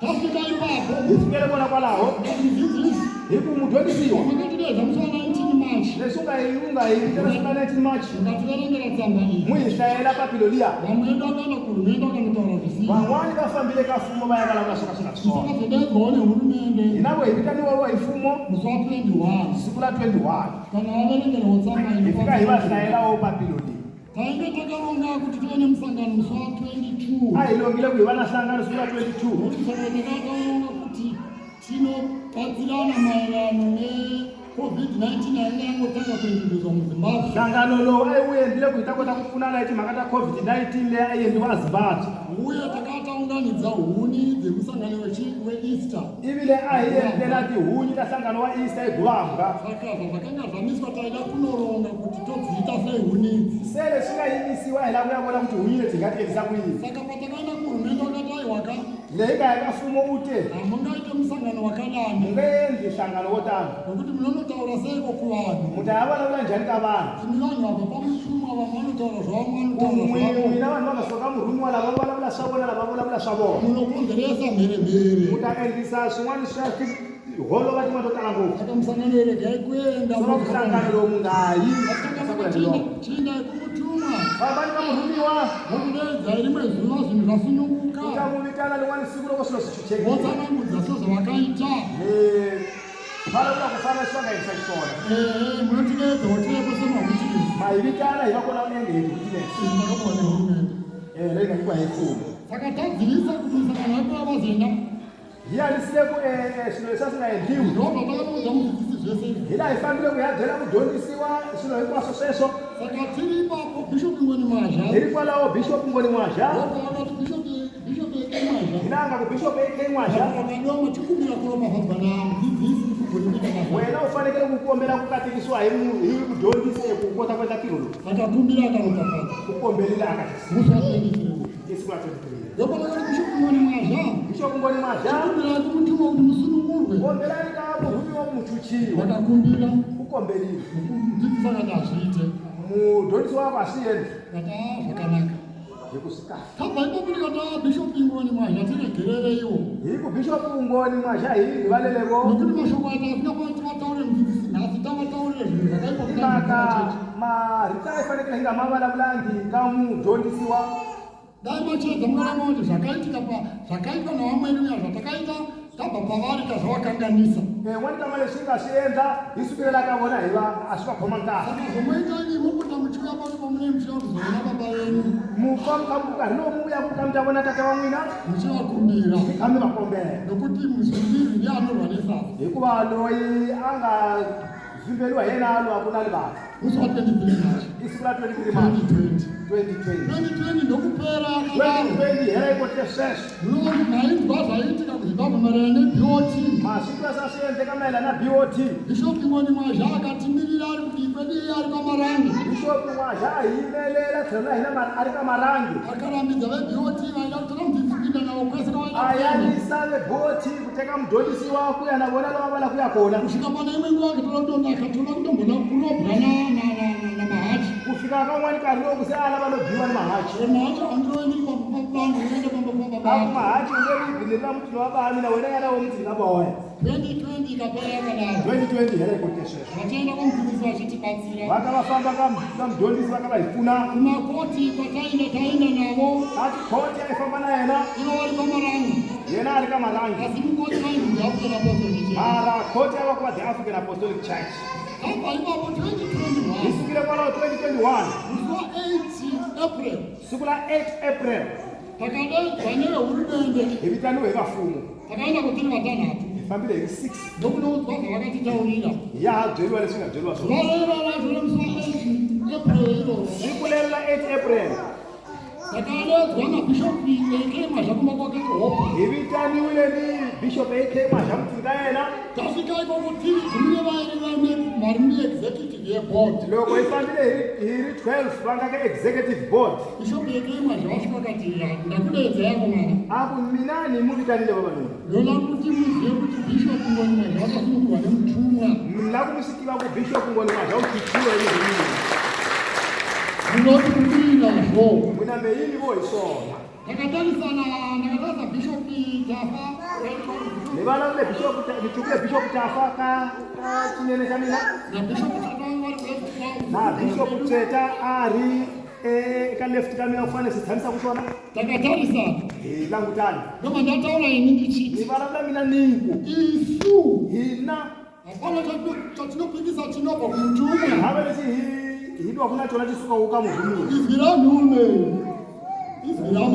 Tafika ipapo. Hi fikele kona kwalaho. Mudzidzisi. Hi ku mudyondzisiwa. Vakatidedza musi wa 19 March. lesunga yunga yitela sima 19 March ngativerengera tsamba iyi muhlayela papilolia vamwenda kana kuhurumende vakanotaura zvisi vamwani vafambile kafumo vayakalava swakaswaka saka zvodaidzwawo nehurumende inavo ivitaniwawa ifumo musi wa 21 siku la 21 kana vaverengerawo tsamba iyi ifika ivahlayelawo papiloli tainge takaronga kuti tive nemusangano musi wa 22 ailongile kuiva na hlangano siku la 22 nokuti saka takataronga kuti tinobatsirana maererano ne-COVID-19 yainge yangotanga kuendelezwa muzimbabwe hlangano lowu aiuyendile kuita kota kupfunana itimhaka ta COVID-19 leyi aiyendiwa azimbabwe uye takataunganidza huni dzemusangano weeaster ivile aiyendlela tihunyi ta hlangano wa easter iguvambwa saka zvakanga zvamiswa taida kunoronga kuti todziita sei hunidzi sele swi nga yimisiwa hi lava kuyavona kuti hunyi leti nga tiendlisa ku yini saka patakaenda kuhurumende wakati aiwaka leyi nga yaka mfumo wu te hamungaite musangano wakadani mu nge endli nhlangano wo tani nokuti munonotaura seiko kuvanhu mu ta ya vulavula njhani ka vanhu timi vanhu vabva pamushumwa vamwe vanotaura zvavo vanotaura zvavo n'wina vanhu va nga suka murhumiwa lava vulavula swa vona lava vulavula swa vona munokonzeresa mheremhere mu ta endlisa swin'wana swa holova tin'wana to tala ngopfu saka musangano regai kuenda sova muhlangano lowu mu nga yi chinda kumutumwa vambani va murhumiwa mukudedza rimwe zuva zvinhu zvasununguka uta mu vitana lin'wana siku loko swilo swi chuchekile votsanangudza sezvavakaita valavula ku fana swi va nga endlisa xiswona munotidedza wotilepo semahutisi ma hi vitana hi va kona unenge hi tihutinese ndakabona nehurumende leyi nga nyikiwa hi mfumo saka tadzivisa kuti musangano wapiwa vazenda hi hanisile ku swilo leswi a swi nga endliwi ndobva takaudza mudzidzisi zvese izvi hina hi fambile ku ya byela ku dyondzisiwa swilo hinkwaswo sweswo saka tiri ipapo bishop ngoni mazha hi ri kwalaho bishop ngoni n'waxha ndobva vakati bishop emazha hina a nga ku bishop eke n'waxha vakadoma tikumbira kuropafadzwa na mudzidzisi kugoni kuita mazha wena u fanekele ku kombela ku katekisiwa hi mudyondzisi ku kota ku endla ntirho lowu akakumbira akaropafadza u kombelile a katekisiwa musi wa 23 hi siku la 23 ndobva vakati bishop ngoni mazha bishop ngoni n'waxha tikumbira kumutuma kuti musunungurwe kombelani ka murhumiwa ku muchuchiwa vakakumbira u kombelile mudzidzisi akati hazviite mudyondzisi wako a swi endli kati zvakanaka hi ku swi kahle tabva ipapuri kati bishop ingoni mazha tiregerere iwo hi ku bishop ngoni n'waxha hi valelevo nokuti mashoko ati afika pati vataure mudzidzisi nhasi tavataurire zvinhu zvakaipa mhaka marito a hi fanekele hi nga ma vulavulangi ka mudyondzisiwa dai machedza mungarama kuti zvakaitwa navamweni uya zvatakaita tabva pavari kazvavakanganisa n'wani kama leswi hi nga swi endla hi sukelela ka vona hi va a swi va khoma nkarhi saka zvomoita nyimo kuti muchiuya pano pamune muchiva kuzovona baba venyu nkarhi lowu mu vuyaku ka mi ta vona tata wa n'wina muchivakumbira mi kha mi va kombela nokuti muzviviri ndianorwa nesasa hikuva loyi a nga vimbeliwa hi yena lwaku na livaka musi wa 23 March hi siku la 23 March 2020 ndokupera akadaro 2020 hera yi kotile sweswo maizwa zvaiitika kuzimbabwe maererano nebot masiku lasa swi endleka mayelana na bot bishop ngoni mazha akatimirira ari kudikweni ari kwamarangi bishop n'waxha a hi yimelela tlhelo la hina a ri ka marangi akarambidza vebot vaida kutora mudzidzisi kuinda navo kwese a yanisa veboti ku teka mudyondzisiwa ku ya na vona lava va lava ku ya kona kusvika pana imwe nguva akatola kutonda akatola kutombona kurobwa namahachi ku fika ka n'wani nkarhi lowu ku se a lava no biwa ni mahachi mahachi andiroendi papulangu uende pambapamba a ku mahachi u nge vi bhinirila mutini wa vami na wena yana wo mutini ka boya 2020 ikapera yakadaro 2020 hera yi kotile sweswo vachienda kwamudzidzisi vachitibatsira va ka va famba ka mudyondzisi va ka va hi pfuna kumakoti taenda navo a tikhoti a yi famba na yena ivo vari kwamarangi yena a ri ka marangi asi mukoti vainzi african apostolic mara khoti a va ku va the african apostolic church abva ipapo hi 2021 sukile kwalaho 2021 musi wa 8 april siku la 8 april takadedzwa nevehurumende hi vitaniwe hi vafumo takaenda kutiri vatanhatu hi fambile hi 6 ndokunoudzwa zvavakatitaurira hi ya byeriwa leswi nga byeriwa swona vareva razvo nemusi wa 8 april iroro siku leri la 8 april takadedzwa nabishopi ekemazha kumakwake kuhopa hi vitaniwile ni bishop ak mazha mutini ka yena tasvika ipapo tiri gumi nevairi vari muexecutive yeboard loko hi fambile hi ri 12 va nga ka executive board bishopi ekemazha vasvika kati ndakudedza yako mara a ku mina ni mu vitanile vavanuna ndoda kuti muzive kuti bishopi ngoni mazha vakasunungurwa nemutumwa mna ku mi swi tiva ku bishop ngoni mazha u khichiwa hi mina munoti kutinazvo n'wina meyini vo hi swona ndakatarisa bishopi tafa ni vulavule bishop ni chukile bishop tafa ka cinene xa mina nabishopi tatavari na bishop teta ari ka left kamera kufana sithamisa kushona takatarisa langutani noma ndataura ini ndichiti nivalavula mina ninku isu hina apana tatinopikisa tinobva kumutumwa hava lexi hidwa kuna chona chisuka uka murhumiwa izwi ra nhume izwi ra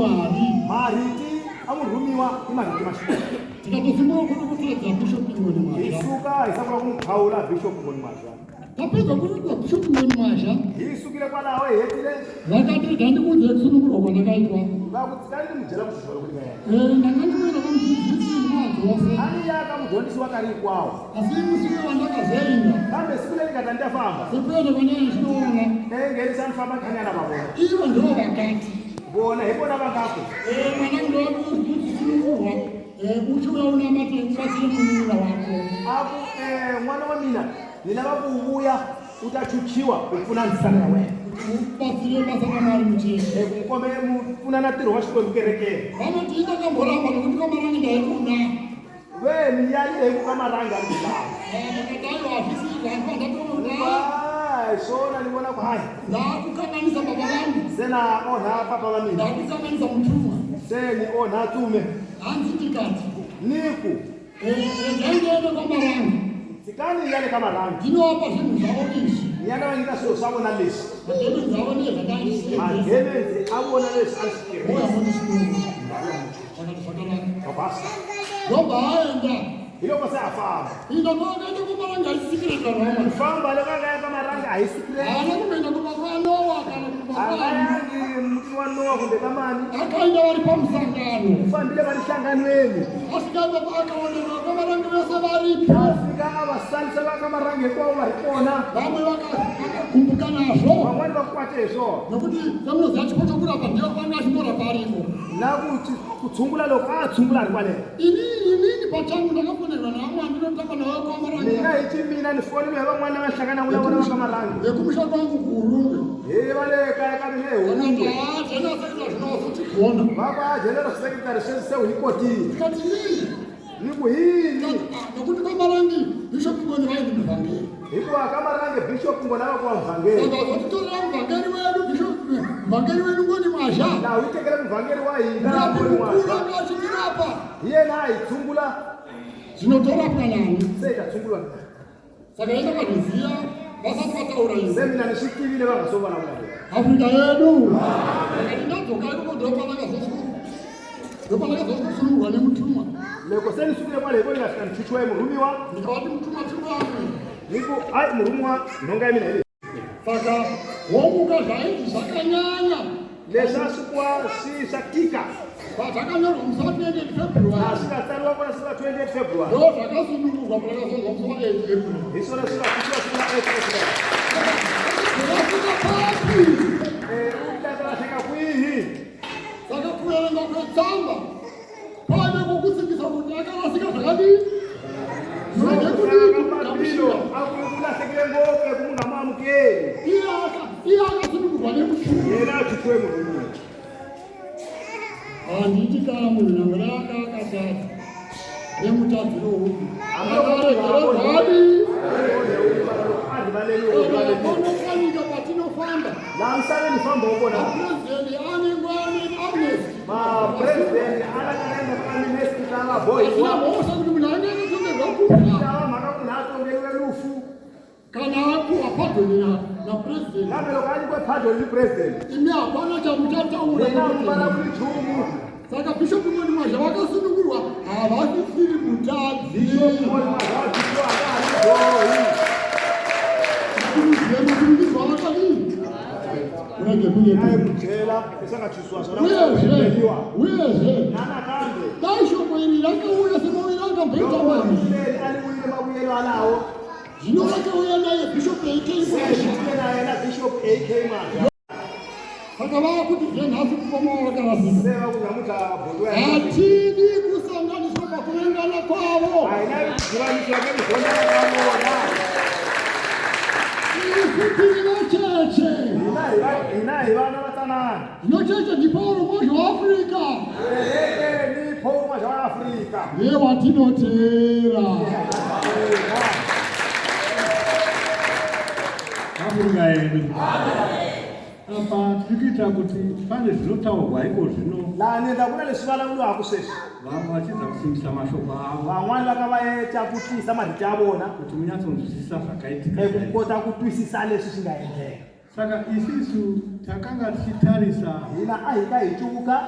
mariti amurhumiwa imariti mashika tikatosimbura kuti kuteedza bishop ingoni mazha isuka isakura kumukhaula bishop ingoni mazha tapedza kuitwa bishop ingoni mazha isukile kwalaho hetile vakati ndandikuudze kusunungurwa kwandakaitwa vakutsikani mujela kuzvizvaro kuti kaya ndanga ndinoenda kamudzidzisi madzose ani yaka mudhondisi wakari ikwawo asi musuke wandakazoenda kambe siku lelikata ndiyafamba sepede pane ndinoona engerisa ndifamba khanyana vavona ivo ndo vakati vona hivona vangapo mwana ndokusunungurwa uchiuya una matekubatsire munun'una wako apo mwana wa mina nina vakuuya utachuchiwa kupfuna nzisana ya wena ubatsire basa kamari muchese kumkombe mupfuna na ntirho wa xikwembu kerekeni vanoti ita kamboramba nokuti kamaranga ndaikuna veni yalile hiku kamaranga ari kulawa makatayo hazvisi vantu vandatoona swona ni vona ku hayi ndakukanganisa baba vangu se na onha papa va mina ndakukanganisa mutumwa se ni onha tsume hanzi ndikati niku ndaingeende kwamaranga tsikani yale kamaranga ndinowapa zvinhu zvavo izvi niyana vanyika swilo swa vona leswi magemenzi avo nezvakaisiya magemenzi avona leswi a swi tirhisa oya monisunungu vakati zvakanaka Basa ndobva aenda hi loko se a famba ina nokaenda kwamaranga aisikireta rama famba loko a nga ya kamaranga a hi sikireta haana kunoenda kumakwanowa kana kumakwani akayangi mutini wa nowa kumbe ka mani akaenda vari pamusangano fambile va ri hlanganweni asikaenda paakaoneka kamaranga vese varipo fika a va salisa va kamaranga hinkwavo va ri kona vamwe vakakumbuka nazvo van'wani va kwate hi swona nokuti semunoziva chipo chokurapa ndiyo kwanga achingorapa aripo na ku tshungula loko a tshungula ri kwaleno inini pachangu ndakafonerwa naamwe ndinotaka nawe kwamaranga mina hi chimina ni fonile hi van'wani lava hlangana vula vona va kamaranga ekumusha kwangu kuhurumbe hi va le kaya ka mina hi kana hunge ndaazenasekita zvinozotigona va kwa general secretary sweswi hi kotini tikati nii ni ku yini nokuti kwamarangi bishopingoni vaindi muvhangeri hikuva kamaranga bishop ngona va kuva mvhangeri saka zotitorera muvhangeri wedu muvhangeri wedu ngoni mazha na wu tekele muvhangeri wa hina yapikuranga achitirapa hi yena a hi tshungula zvinotorapwa nani se hi ta tshungula saka enda kazviziya vasati vataura se izvi mina ni swi tivile va nga so vona vula afrika yedu akati ndadzoka ikuko ndopanakazosunurwa nemutumwa loko se ni sukile kwale hi voni nga fika ni chuchiwa hi murhumiwa ndikavati mutumwa tiwangu ni ku hayi murhumiwa nhonga ya mina hi leyi saka womuka zvaindi zvakanyanya leswi a swi kuwa swa tika zvakanyorwa musi wa 28 a february swi nga tsariwa kona siku ra 28 february ndo zvakasunungurwa palakazozwa musi wa 8 april hi swona swi nga kusiwa siku ra 8 february zvakafika papi u tatalahleka kwihi saka kuverenga kwetsamba kwave kokusikisa kuti akarasika zvakadii zvirege mabilo a ku kulahlekile ngopfu hi ku mu nga mu amukeli iye akasunungurwa nemutumwa yena a chuchiwe murhumiwa handiti kana munhu nangwe akakatata nemutadziro huku akaregererwadi anofanika patinofamba laha misaveni famba u vona apurezidendi anengwane amnesty mapurezidendi alakanaenda paministi ta vabohiwa asinamhosa kuti munhu anengetongerwa kufa ava mhaka munhu atongeriwe lufu kana apuwa padhoni napurezidendi kambe loko a nyikiwe pardon ni president imi hapana chamuchataura mina muvana kuri nchumu saka bishop ngoni mazha vakasunungurwa havasisiri mutadzi kuruzienokuringirwa vakadii urege mujela esangachiswa uyezve nanakambe dai shoko iri rakauya semauya akamboita mani aliwile mabuyelo alawo zvino rakauya naye bishop seitile naye na bishop ak maja saka vava kuti zvenhasi kupamawo vakarasisa seva kungamuta bhondwa hatidi kusanganiswa pakurengana kwavo haina kudhivaniswa kemizonda yakamona isitiri vacheche hina hi vana vatsanana zvinocheche ndipauro mozha waafrica ni paul mazha waafrika yewatinotera VEAFRICA yedu. Apa tikita kuti pane zvinotaurwa iko zvino. La nenda kuna lesivalavulo hakusesi. Vamwe vachiedza kusimbisa mashoko avo. Vamwani vakavaita kutisa madhiti avona kuti munyatsonzwisisa zvakaitika. Kukota kutwisisa leswi swi nga endleka. Saka isisu takanga tichitarisa hina ahika hichuka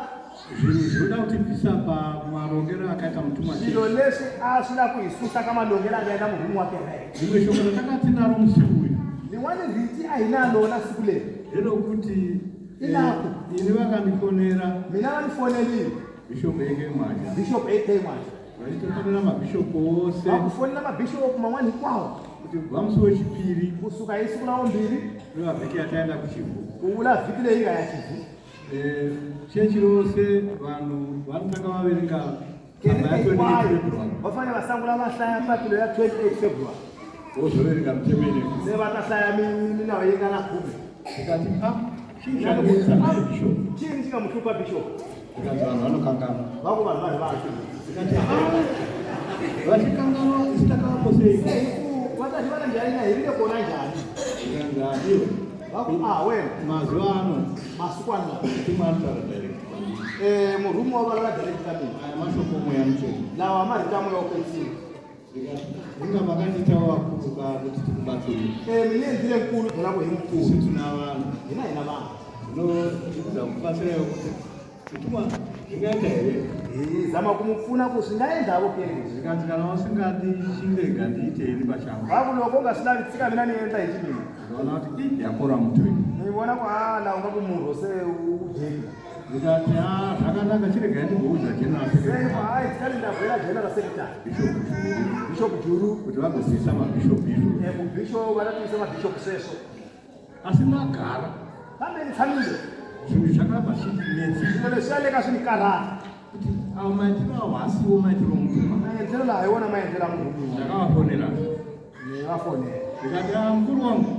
zvinhu zvinoda kutibvisa pamarongero akaita mutuma Jesu. Zvilo leswi asvida kuhisusa kamalongero akaita murume wake Rai. Rimwe shoko ratakati naro musi uyu. Rimweni vhiti ainalona siku leri. Nderokuti inako ini vakandifonera. Mina vandifonelile. Bishop eke mwaja. Bishop eke mwaja. Vachitofonera mabishop ose. Vakufonera mabishop mamwani kwawo. Kuti kubva musi wechipiri kusuka isiku rawombiri ndovavhiki yataenda kuchivu. kuula vhiki leinga yachivu. Chechi rose vanhu vanotanga vaverenga tsamba ya 28 February. Vafanira vasangula mahlaya papilo ya 28 February. Vozoverenga mutemene. Sevatahlaya minawo yengana kumi. Tikati chii chakamutsa bishop. Chii chingamuhlupa bishop? Tikati vanhu vanokanganwa. Vako vanhu vari vacho. Tikati vachikanganwa isitakavapo sei? Vatati vana njani na hirire kuona njani? Tikati iwe. Vako wena. Mazuva ano masiku ano timatara direct. Murume wavala direct kamini. Aya mashoko mweya mutsvene. Lawa marita mweya wopedzisira. Inga makanditawo vakuruka kuti tikubatsire. Mine ndire mkulu phela kuhimkulu. Isi tuna vanhu. Hina hina vanhu. Ndinokuda kubatsirayo kuti kutuma zvingaita here. Zama kumufuna kuti zvingaendavo kenge. Zvikati kana usingadi chirega ndiite ini pachangu. Vakuloko ungasidari tsika mina nienda ichidini. Unaona kuti yakora mutoyi. Niona kwaala ungakumurho seujeni. Ndikati zvakanaka chirega ndigoudza general secretary. Hai tikati ndabvera general secretary. Bishop Juru. Kuti vagozivisa mabishop izvo. Bishop vanatuisa mabishop seso. Asi magara. Kambe nditsamile. Zvinhu zvakaramba zvichitinetsa. Zvimwe lesvialeka zvinikarata. Kuti avo maitiro avo hasiwo maitiro mutuma. Maendero laiona maendera munhu. Ndakavafonera. Nevafonera. Ndikati mukuru wangu.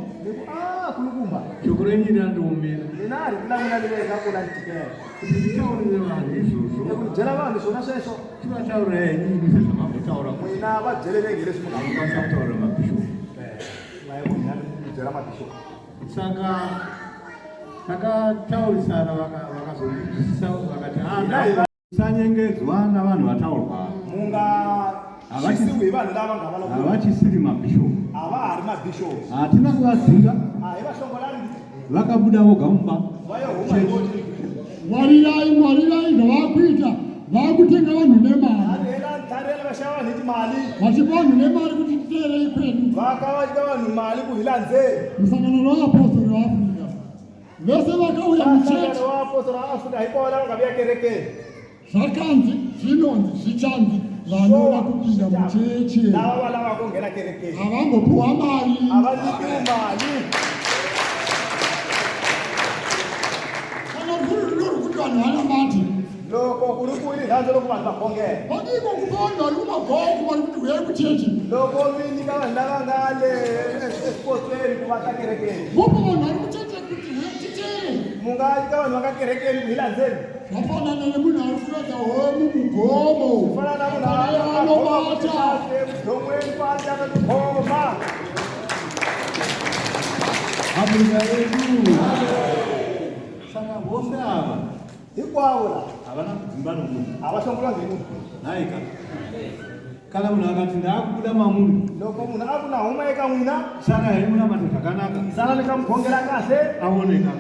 Kulukumba. Shoko renyu randiomera. Mina ari kulamuna ndireka kuna nditikera. Kuti nditaurire vanhu izvozvo. Nekujela vanhu zvona svesvo. Tivataurira henyu imi sezvamambotaura. Mwina vajele vengere zvimunhu. Vakwanisa kutaurira mabishop. Kujela mabishop. Saka takataurisana vakazonzwisisa vakati musanyengedzwa navanhu vataurwa. Mungasisiwi vanhu lava ngavalo. Havachisiri mabishop. Havari mabishop. Hatina kuvadzinga. Ivashongolani. Vakabuda voga mumba. Mwarirai zvavakuita vakutenga vanhu nemari. Tarela vashava niti mali. Vachipa vanhu nemari kuti titeerei kwedu. Vakavaita vanhu mali kuhila nzee. Musangano wavapostori veAfrica vese vakauya muchechi. Vapostori veAfrica ikola vakavia kerekeni. Zvakanzi zvinonzi zvichanzi vanoda kupinda muchechi. Lava valava kungena kerekeni. Havambopuwa mari. Havanipiwi mali. Kana rwuri runo rwekuti vanhu vanamati. Loko kuri kuili nhanzo loku vanhu vagongera. Vadiko kupa vanhu vari kumagomo vari kuti uyai kuchechi. Loko vinyika vanhu lava ngale esipotsweni kuvata kerekeni. Vopa vanhu vari kuchechi kuti uyai titere. Mungaita vanhu vakakerekeni kuhila nzeni. Zvafanana nemunhu ari kuratidza homu mugomo. Kufanana munhu anovata. Mudomweni kwati akatogoma. Afrika yedu. Saka vose ava. Hikwavo la. Havana kudzimba nomunhu. Havashongolwa ngemunhu. Haika. Kana munhu akati ndaakubuda mamuri. Loko munhu akuna huma eka mwina. Saka heri munamata zvakanaka. Saka ndikamugongera kahle. Aoneka.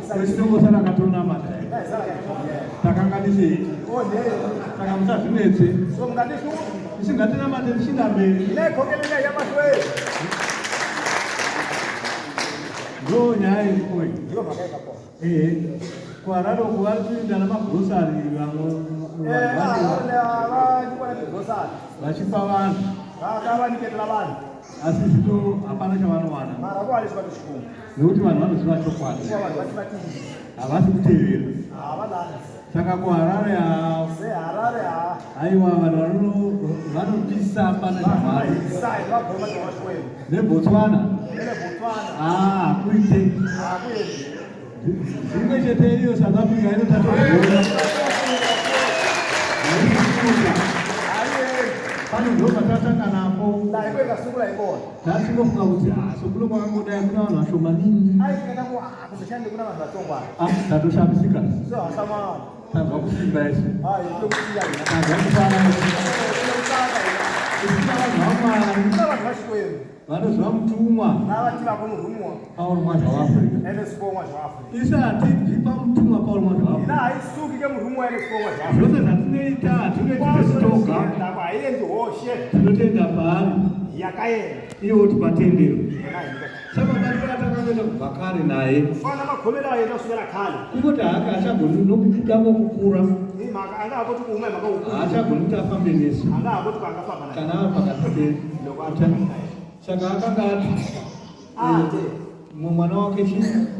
Kwesitongosara katonamata. Takanganisei. Saka musazvinetse. So mungatishuu. Isingatinamate tichida mberi. Inegongelenya yamaswe. Ndo nyaya iripo iyi. Ndiyo mhaka ikapo. Kuharare uku vari kuenda namagirosari vamwe vachipa vanhu. Vakavaniketera vanhu. Asi zvino hapana chavanowana. Mara kuhalisi vati zvikungu. Nekuti vanhu vanoziva chokwadi. Vanhu vachivatizvi. Havasi kutevera. Havanani. Saka kuharare seharare aiwa vanhu vanopisa pana chamwari. Nebotswana hakuite. Zvimwe chete iyo South Africa inotatora pane ndobva tatanga napo La ikweka sukula ibona. Nasi ngofunga ukuthi sokulu kwangu da kuna vanhu vashomanini. Ayikenda ku kushande kuna vanhu vatongwana. Tatoshamisika. So asama. Tanzwa kusimba ese. Hayi kusiya ina. Tanzwa kufana. Vanhu vashikwenu. Vanozva mutumwa. Navati vakomurumwa. Paul mwana wa Afrika. Ene sipomwa zva Afrika. Isati zipa mutumwa Paul mwana wa Afrika. Ina haisuki ke murumwa ene sipomwa zva Afrika. Zvose zvatinoita tinotitoka. Ndaba haiendi hoshe. Tinotenda paari. Yakaenda. Iwo tipatendero. Saka batira takaenda kubva kare naye. Fana makhomera aenda kusukela khale. Kungoti haakachagoni nokutango kukura. Imaka anga akoti kuuma imaka ukuru. Haachagoni kuti afambe nesu. Anga akoti kwangafamba naye. Kana pakati lokutana. Saka akanga ati mwana wake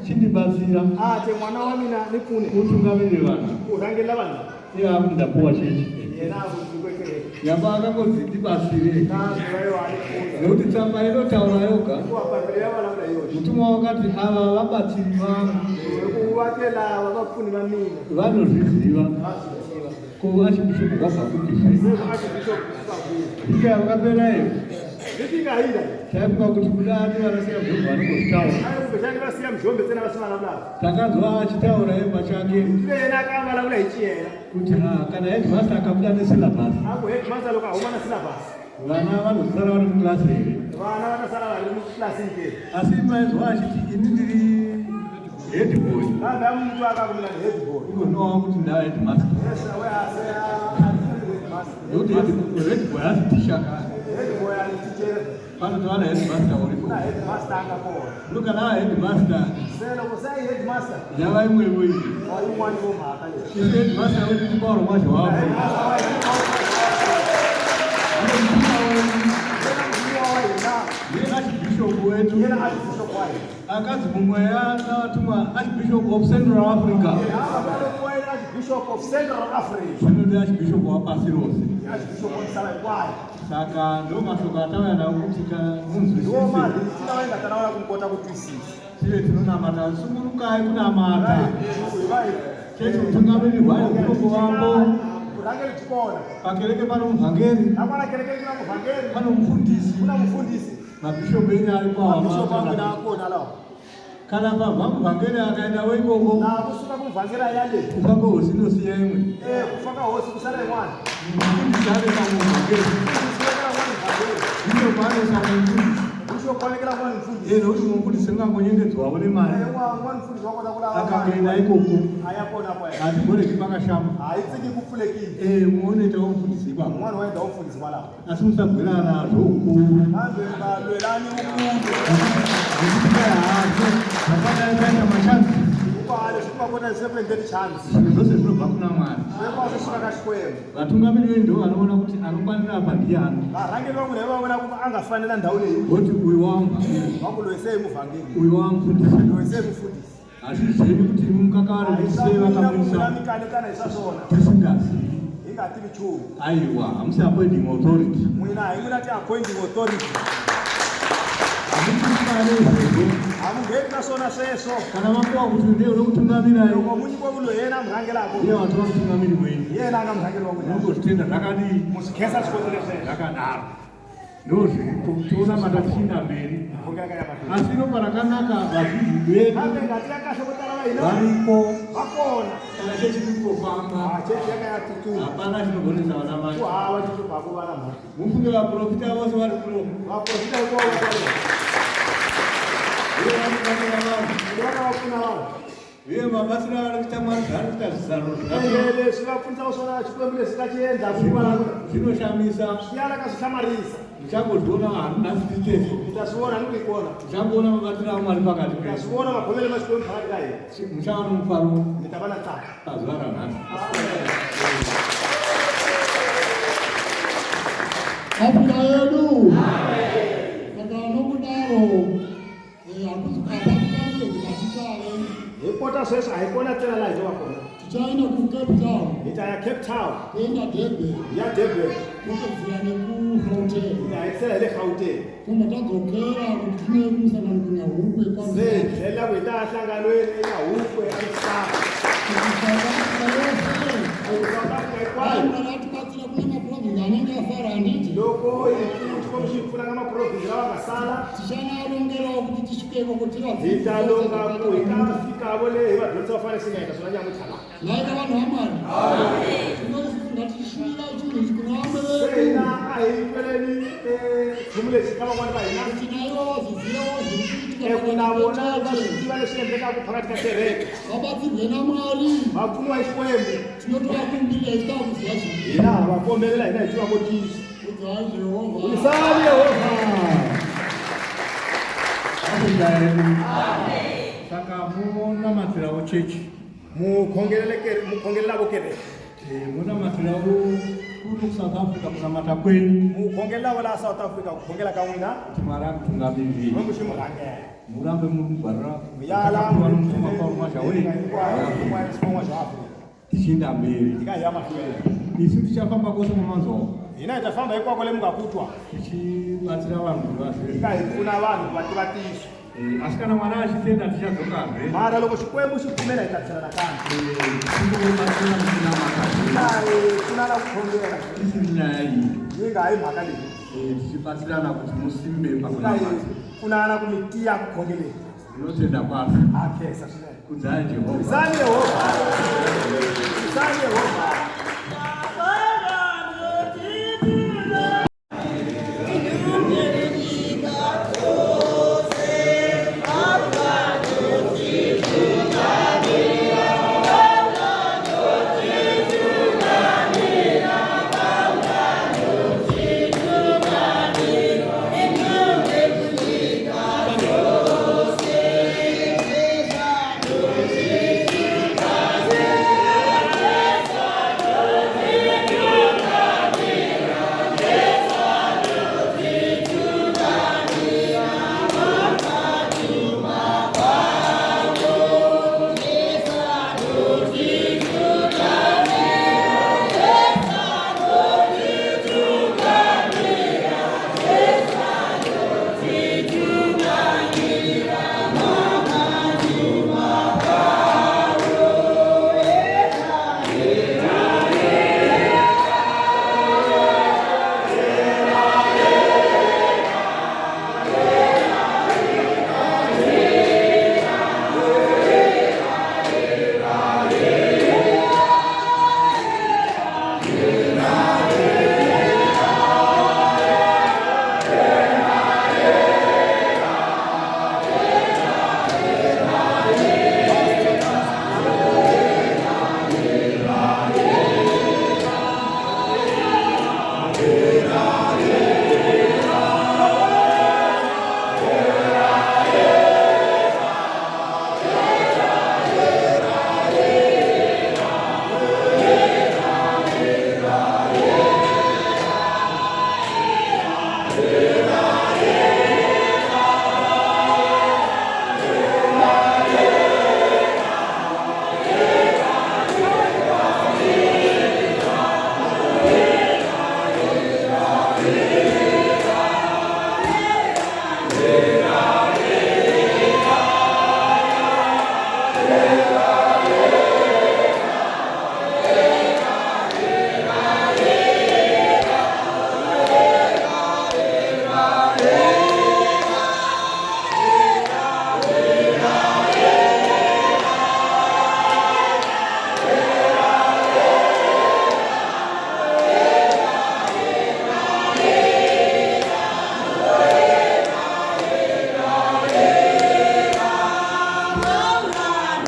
chindibatsira. Ati mwana wa mina nipfune. Utungamirire vanhu. Urangela vanhu. Iye akundapuwa chechi. Yena akuzikwekere. Nyamba akangodzibatsire. Nayo alifunda. Nekuti tsamba inotaura yoga. Kuwapapirira valanga iyoyo. Mutumwa wakati ava vabatsiri vangu. Kuvatela vavapfuni va mina. Vanozviziva. Ko achibishopu kwabva kupisa. Achibishopu kwabva. Ika vakapera iyo. Ndingaida. Taifunga kuti kudani vanosiya muzvombo vanongozvitaura. Ayi vasiya muzvombo tsena vasina vanadawo. Takanzwa achitaura iye pachake. Iyena akavalavula ichiyena. Kuti kana headmaster akabuda nesilabhasi. Ako headmaster loka hauma nesilabhasi. Vana vanozosara vari mukilasi here. Vana vanasara vari mukilasi ke. Asi maizwa achiti ini ndiri head boy. Kanda muntu akakumira head boy. Unowa kuti nda headmaster. Yes, we are headmaster. Nekuti head boy asi tishaka. Head boy ali teacher. Panotwana headmaster uripo. Kuna headmaster angapona. Lukana headmaster. Sena kusai headmaster. Yava imwe weyi. Wayumwani womhaka le. Isi headmaster wetu kupauro mwacho wavo. Headmaster wayo. Yena achibishopu wetu. Yena achibishopu wayo. Akazi mumweya navatuma Archbishop of Central Africa. Archbishop of Central Africa. Zvinode Archbishop wapasi rose. Archbishop wamisala kwayo. Saka ndo mashoko atauya nawo kuti munzwisise. Ndo mali tinawaenda tanaona kumukota kutwisisa. Tiye tinonamata sungurukai kunamata. Chechi utungamiri hwayo kutongo wambo. Kurangeri chikona. Pakereke pano muvhangeri. Napana kereke kuna muvhangeri. Pano mufundisi. Kuna mufundisi. Mabishopu enyu ari kwawo. Mabishopu angu naakona lawo. Kana pabva muvhangeri akaenda weikoko. Na kusuka kumuvhangeri ayande. Kufaka hosi inosiya imwe. Kufaka hosi kusara imwana. Mufundisi ari pamuvhangeri. Ndiro paanosaka mufundisi. Kwanekela kwa mfundisi. Nokuti mufundisi ungangonyengedzwawo nemari. Mfundisi wakoda kula. Akangoenda ikoko. Ayapona kwa. Hatigoreki pakashama. Haitsiki kupfulekini. Muonoitawo mufundisi ipapo. Mwana waenda mufundisi malawo. Asi musabwirana nazvo ukuru. Vanhu valwerani ukuru. Zvakadai kaita machansi. Upale zvikumakona zvekwenderi chansi. Zvinhu zvose zvinobva kuna Mwari. Zvekwazvo zvakashikwemo. Vatungamiri venyu vanoona kuti anokwanira apa ndiani. Varangeri vamwe vaona kuti angafanira ndau neyi. Goti uyu wamuvhangeri. Vakulowesei muvhangeri. Uyu wamufundisi. Lowesei mufundisi. Hazvizveni kuti mukakari musei vakamisa. Tisingazivi. Ingativi chuu. Aiwa, hamusi appointing authority. Mwina haimuna ti appointing authority. Hamungeti nasona seso. Kana mapuwa kuti ndiye unokutungamira iyo. Munyiko uno yena murangeri ako. Ndiye watu vakutungamiri mwenyu. Yena anga murangeri wangu. Unongozvitenda zvakadii. Musikesa chikotoresei. Zvakadaro. Ndozviripo toona matashinda mberi. Asi ropa rakanaka vazhinji vedu varipo. Kana chechi kutofamba. Hapana chinogonesa vana mai. Mufunge vaprofita vose vari kuno. Uye mabasira anoita Mwari anoita zizaro zvinoshamisa. Muchangodziona hanhu nhasi titeso. Muchangoona mabatiro aMwari pakati pedu. Muchaona mufaro pazuva ranhasi. Afrika yedu. Saka nokudaro Ipota sasa haipona tena la hizo wako. Tichaenda ku Cape Town. Ita ya Cape Town. Kwenda Durban. Ya Durban. Kufika ku Gauteng. Ya excel ile Gauteng. Kuma tadzokera kuti tine kusangana hukwe kwa. Zela kwenda hlanganweni ina hukwe alisaka. Kuna maprovinsi anenge afara handiti. loko ifuthi komshifuna ngamaprovince lawangasala tishanalongela ukuthi tisukeko kuti italonga kuikafika bole vadonsa vafane singaita sona nyamuthala laika vanhu vamwari ngatishumira chinhu chikunaambere ahikweleni chimulesi kama kwani vahina tinaivo vazizivawo zviri kunavona vashitiva lesviendekaku pakati kakereke vabatsirwe namwari vapfunwa ixikwembu tinotovakumbirira isita kuziva zvinhu hina vakombelela hina hitivakotisi udzai jehovha ulisani yehova saka munamatirawo chechi mukhongelelavo kereke munamatirawo kuri South Africa kunamata kwenu mukhongelelavo la South Africa kukhongela ka n'wina kuti Mwari akutungamirire nokuximurhangela murambe murikugwarira yala tichinda mberi tikaiya mahlweni isu tichafamba kose mumanzova hina hi ta famba hikwako le mungakutwa tichibatsira vanhu kuti vazive tika hi pfuna vanhu ku va tiva tiso asi kana mwana achitenda tichadzokambe mara loko xikwembu xi pfumela hi ta tlhela nakambe pfunana ku khongela isiri nyaya iyi yi nga hi mhaka leyi tichibatsirana kuti musimbe tika hi pakunamata pfunana ku mi tiya ku khongeleni ndinotenda kwazvo akhensa swinene kudzaya Jehovha isani yehova isani yehova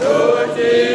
Lord,